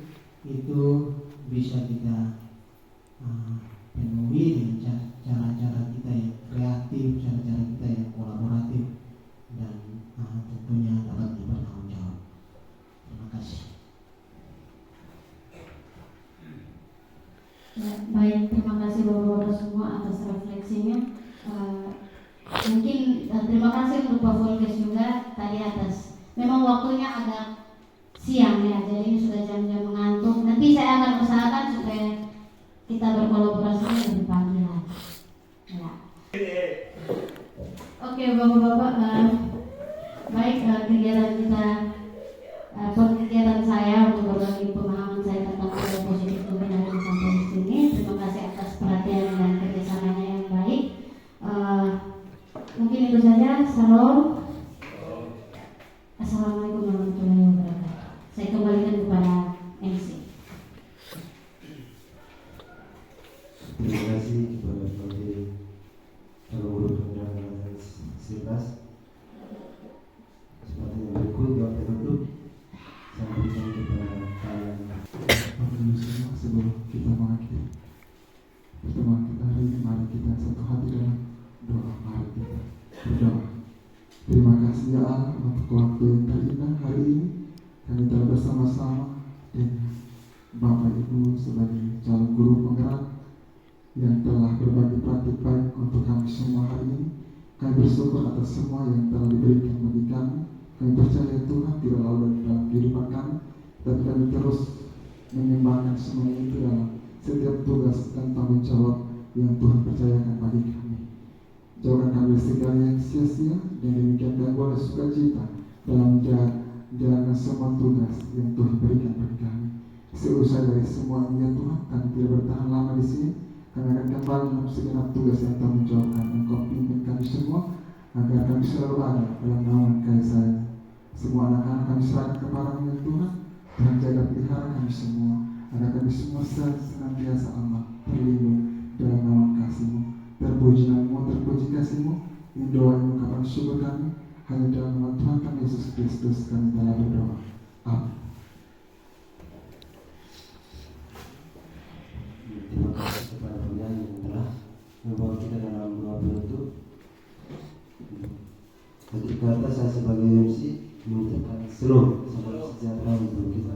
itu bisa kita penuhi dengan cara-cara kita yang kreatif, cara-cara kita yang kolaboratif, dan tentunya dapat bertanggung jawab. Terima kasih. Ya, baik, terima kasih Bapak-Bapak semua atas refleksinya. Mungkin terima kasih untuk Pak Volkes juga tadi atas, memang waktunya agak siang ya, jadi ini sudah jam-jam mengantuk. Nanti saya akan usahakan supaya kita berkolaborasi lebih pagi lah. Ya. Oke Bapak-Bapak, baik, kegiatan kita, kegiatan saya untuk berbagi pemahaman saya tentang budaya positif pembinaan sampai di sini. Terima kasih atas perhatian dan kerjasamanya yang baik. Mungkin itu saja. Salam. Assalamualaikum warahmatullahi wabarakatuh. Saya kembalikan kepada MC. Terima kasih kepada sebagai calon guru penggerak angkatan 11. Seperti yang berikut waktu duduk saya berikan kepada kalian. Bapak semua, sebelum kita mengakhiri pertemuan kita hari ini, mari kita satu hati dalam doa. Mari kita berdoa. Terima kasih ya Allah untuk waktu yang terindah hari ini. Kami telah bersama-sama dengan Bapak Ibu sebagai calon guru penggerak yang telah berbagi praktik baik untuk kami semua hari ini. Kami bersyukur atas semua yang telah diberikan bagi kami. Kami percaya Tuhan tidak lalu dalam kehidupan kami, tapi kami terus mengembangkan semuanya itu dalam setiap tugas dan tanggung jawab yang Tuhan percayakan bagi kami. Jauhkan kami dari segala yang sia-sia, dan demikian gangguan dan sukacita dalam menjalankan semua tugas yang Tuhan berikan bagi kami. Seusai dari semua ini ya Tuhan, kami tidak bertahan lama di sini. Kami akan kembali dalam segenap tugas yang tanggung jawabkan. Engkau pimpin kami semua agar kami selalu ada dalam naungan kasih sayang. Semua anak-anak kami serahkan kepada-Mu ya Tuhan. Tuhan jaga pelihara kami semua agar kami semua senantiasa aman, terlindung dalam naungan kasih-Mu. Terpuji nama-Mu, terpuji kasih-Mu. Ini doa yang ungkapan syukur kami hanya dalam nama Tuhan kami Yesus Kristus kami telah berdoa. Amin. Terima kasih kepada penyanyi yang telah membawa kita dalam doa penutup. Akhir kata saya sebagai MC mengucapkan seluruh salam sejahtera untuk kita